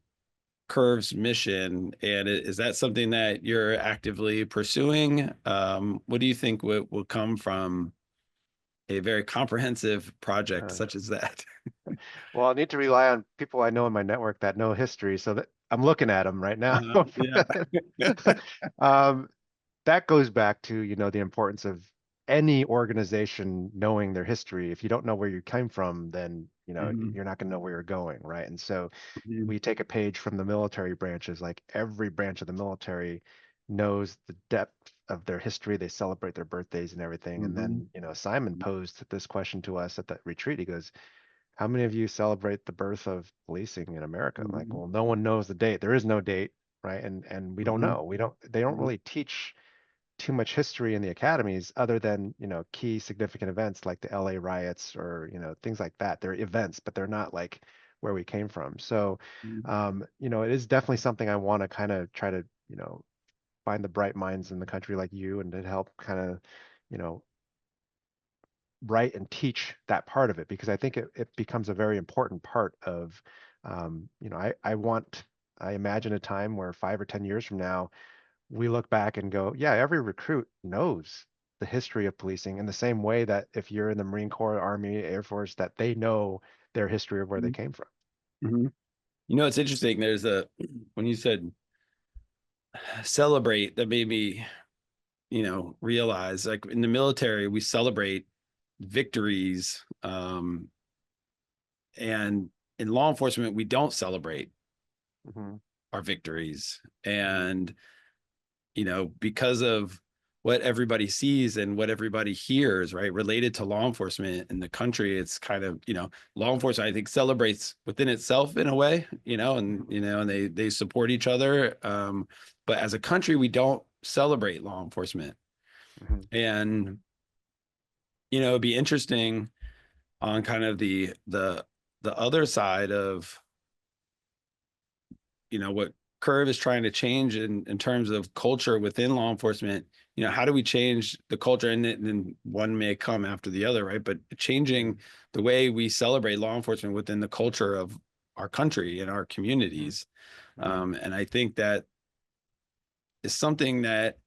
Curve's mission? And is that something that you're actively pursuing? What do you think will come from a very comprehensive project Uh, such as that? well, I need to rely on people I know in my network that know history, so that I'm looking at them right now. Yeah. um, that goes back to, the importance of any organization knowing their history. If you don't know where you came from, then, Mhm. you're not going to know where you're going, right? And so Mhm. we take a page from the military branches, like every branch of the military knows the depth of their history. They celebrate their birthdays and everything. And Mhm. then, Simon posed this question to us at that retreat. He goes, how many of you celebrate the birth of policing in America? I'm like, Mhm. well, no one knows the date. There is no date, right? And we don't Mhm. know. They don't Mhm. really teach too much history in the academies other than, key significant events like the LA riots or, things like that. They're events, but they're not like where we came from. So, Mhm. it is definitely something I want to kind of try to, find the bright minds in the country like you and to help kind of, you know, write and teach that part of it because I think it becomes a very important part of, I imagine a time where 5 or 10 years from now, we look back and go, yeah, every recruit knows the history of policing in the same way that if you're in the Marine Corps, Army, Air Force, that they know their history of where they Mhm. came from. Mhm. It's interesting. When you said celebrate, that made me, realize, like in the military, we celebrate victories, and in law enforcement, we don't celebrate Mhm. our victories. And, because of what everybody sees and what everybody hears, right, related to law enforcement in the country, it's kind of, law enforcement, I think, celebrates within itself in a way, and they support each other. But as a country, we don't celebrate law enforcement. Mhm. And, it'd be interesting on kind of the other side of, what Curve is trying to change in terms of culture within law enforcement. How do we change the culture? And one may come after the other, right? But changing the way we celebrate law enforcement within the culture of our country and our communities. Mhm. And I think that is something that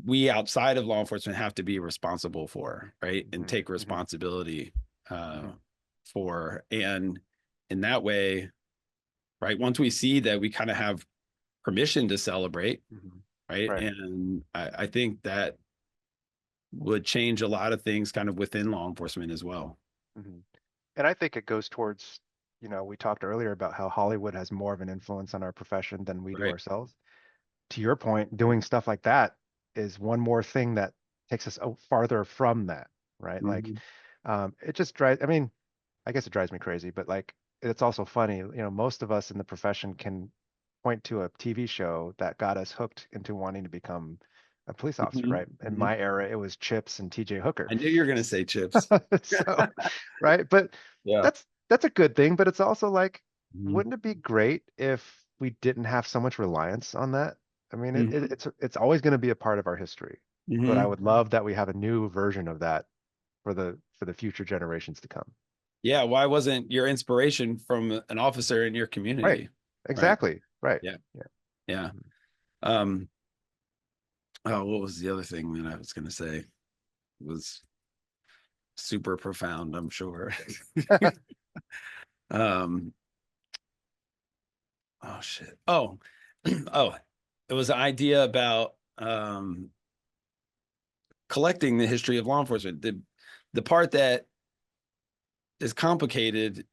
we outside of law enforcement have to be responsible for, right? And Mhm. take responsibility Mhm. for. And in that way, right, once we see that we kind of have permission to celebrate, Mhm. right? Right. And I think that would change a lot of things kind of within law enforcement as well. Mhm. And I think it goes towards, we talked earlier about how Hollywood has more of an influence on our profession than we do Right. ourselves. To your point, doing stuff like that is one more thing that takes us farther from that, right? Like, Mhm. it just drives, I mean, I guess it drives me crazy, but like, it's also funny, most of us in the profession can point to a TV show that got us hooked into wanting to become a police officer, Mhm. right? In Mhm. my era, it was Chips and TJ Hooker. I knew you were going to say chips. So, right? But Yeah. that's a good thing, but it's also like, Mhm. wouldn't it be great if we didn't have so much reliance on that? I mean, Mhm. it's always going to be a part of our history, but I Mhm. would love that we have a new version of that for the future generations to come. Yeah. Why wasn't your inspiration from an officer in your Right. community? Right. Exactly. Right. Yeah. Yeah. Yeah. Um, oh, what was the other thing that I was going to say? It was super profound, I'm sure. um, oh shit. Oh, oh, it was an idea about collecting the history of law enforcement. The part that is complicated,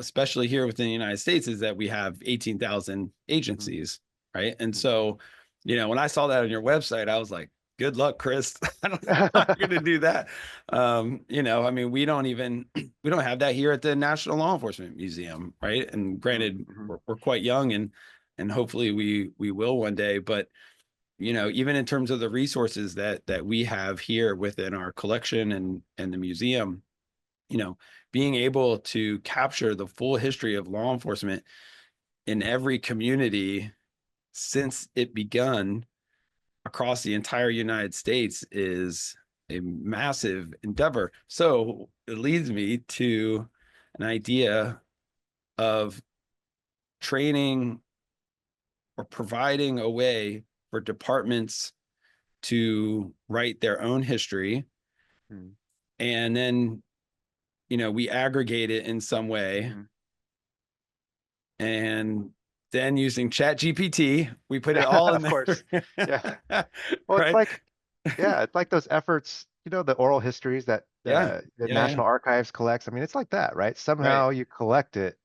especially here within the United States, is that we have 18,000 Mhm. agencies, right? And Mhm. so, when I saw that on your website, I was like, good luck, Chris. I don't know how you're going to do that. I mean, we don't even, we don't have that here at the National Law Enforcement Museum, right? And Mhm. granted, Mhm. we're quite young, and hopefully we will one day, but even in terms of the resources that we have here within our collection and the museum, you know, being able to capture the full history of law enforcement in every community since it begun across the entire United States is a massive endeavor. So it leads me to an idea of training or providing a way for departments to write their own history, Mhm. and then we aggregate it in some way, Mhm. and then using chat gpt we put it all in Of course. Yeah. there. Well, it's Right. like, yeah, it's like those efforts, the oral histories that Yeah, the yeah. National Archives collects. I mean, it's like that, right? Right. Somehow you collect it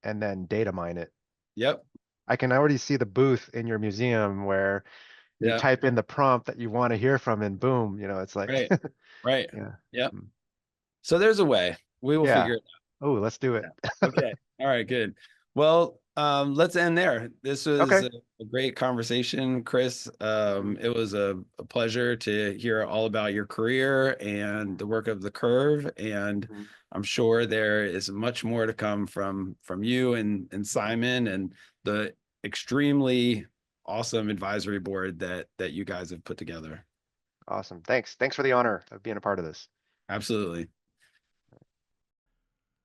and then data mine it. Yep. I can already see the booth in your museum where you Yeah. type in the prompt that you want to hear from, and boom, it's like, Right. Right. yeah. Yep. Mm. So there's a way. We will Yeah. figure it Oh, let's do it. out. Okay. All right, good. Well, let's end there. This was Okay. a great conversation, Chris. Mhm. It was a pleasure to hear all about your career and the work of the Curve, and Mhm. I'm sure there is much more to come from you and Mhm. Simon and the extremely awesome advisory board that you guys have put together. Awesome. Thanks. Thanks for the honor of being a part of this. Absolutely.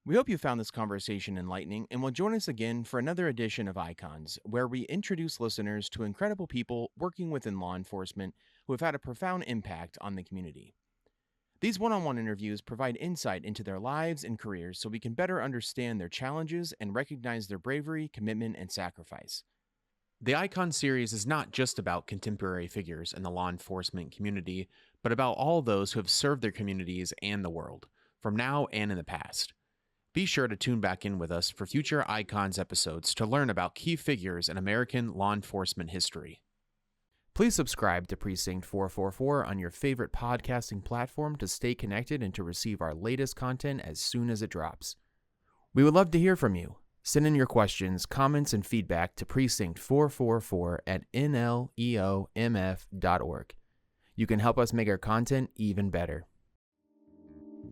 We hope you found this conversation enlightening and will join us again for another edition of Icons, where we introduce listeners to incredible people working within law enforcement who have had a profound impact on the community. These one on one interviews provide insight into their lives and careers so we can better understand their challenges and recognize their bravery, commitment, and sacrifice. The Icon series is not just about contemporary figures in the law enforcement community, but about all those who have served their communities and the world, from now and in the past. Be sure to tune back in with us for future Icons episodes to learn about key figures in American law enforcement history. Please subscribe to Precinct 444 on your favorite podcasting platform to stay connected and to receive our latest content as soon as it drops. We would love to hear from you. Send in your questions, comments, and feedback to precinct444@nleomf.org. You can help us make our content even better.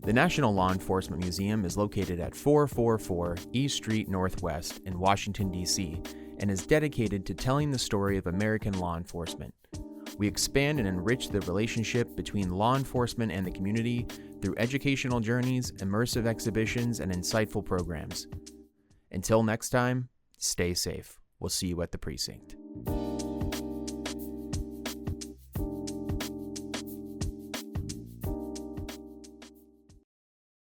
The National Law Enforcement Museum is located at 444 East Street Northwest in Washington, D.C., and is dedicated to telling the story of American law enforcement. We expand and enrich the relationship between law enforcement and the community through educational journeys, immersive exhibitions, and insightful programs. Until next time, stay safe. We'll see you at the precinct.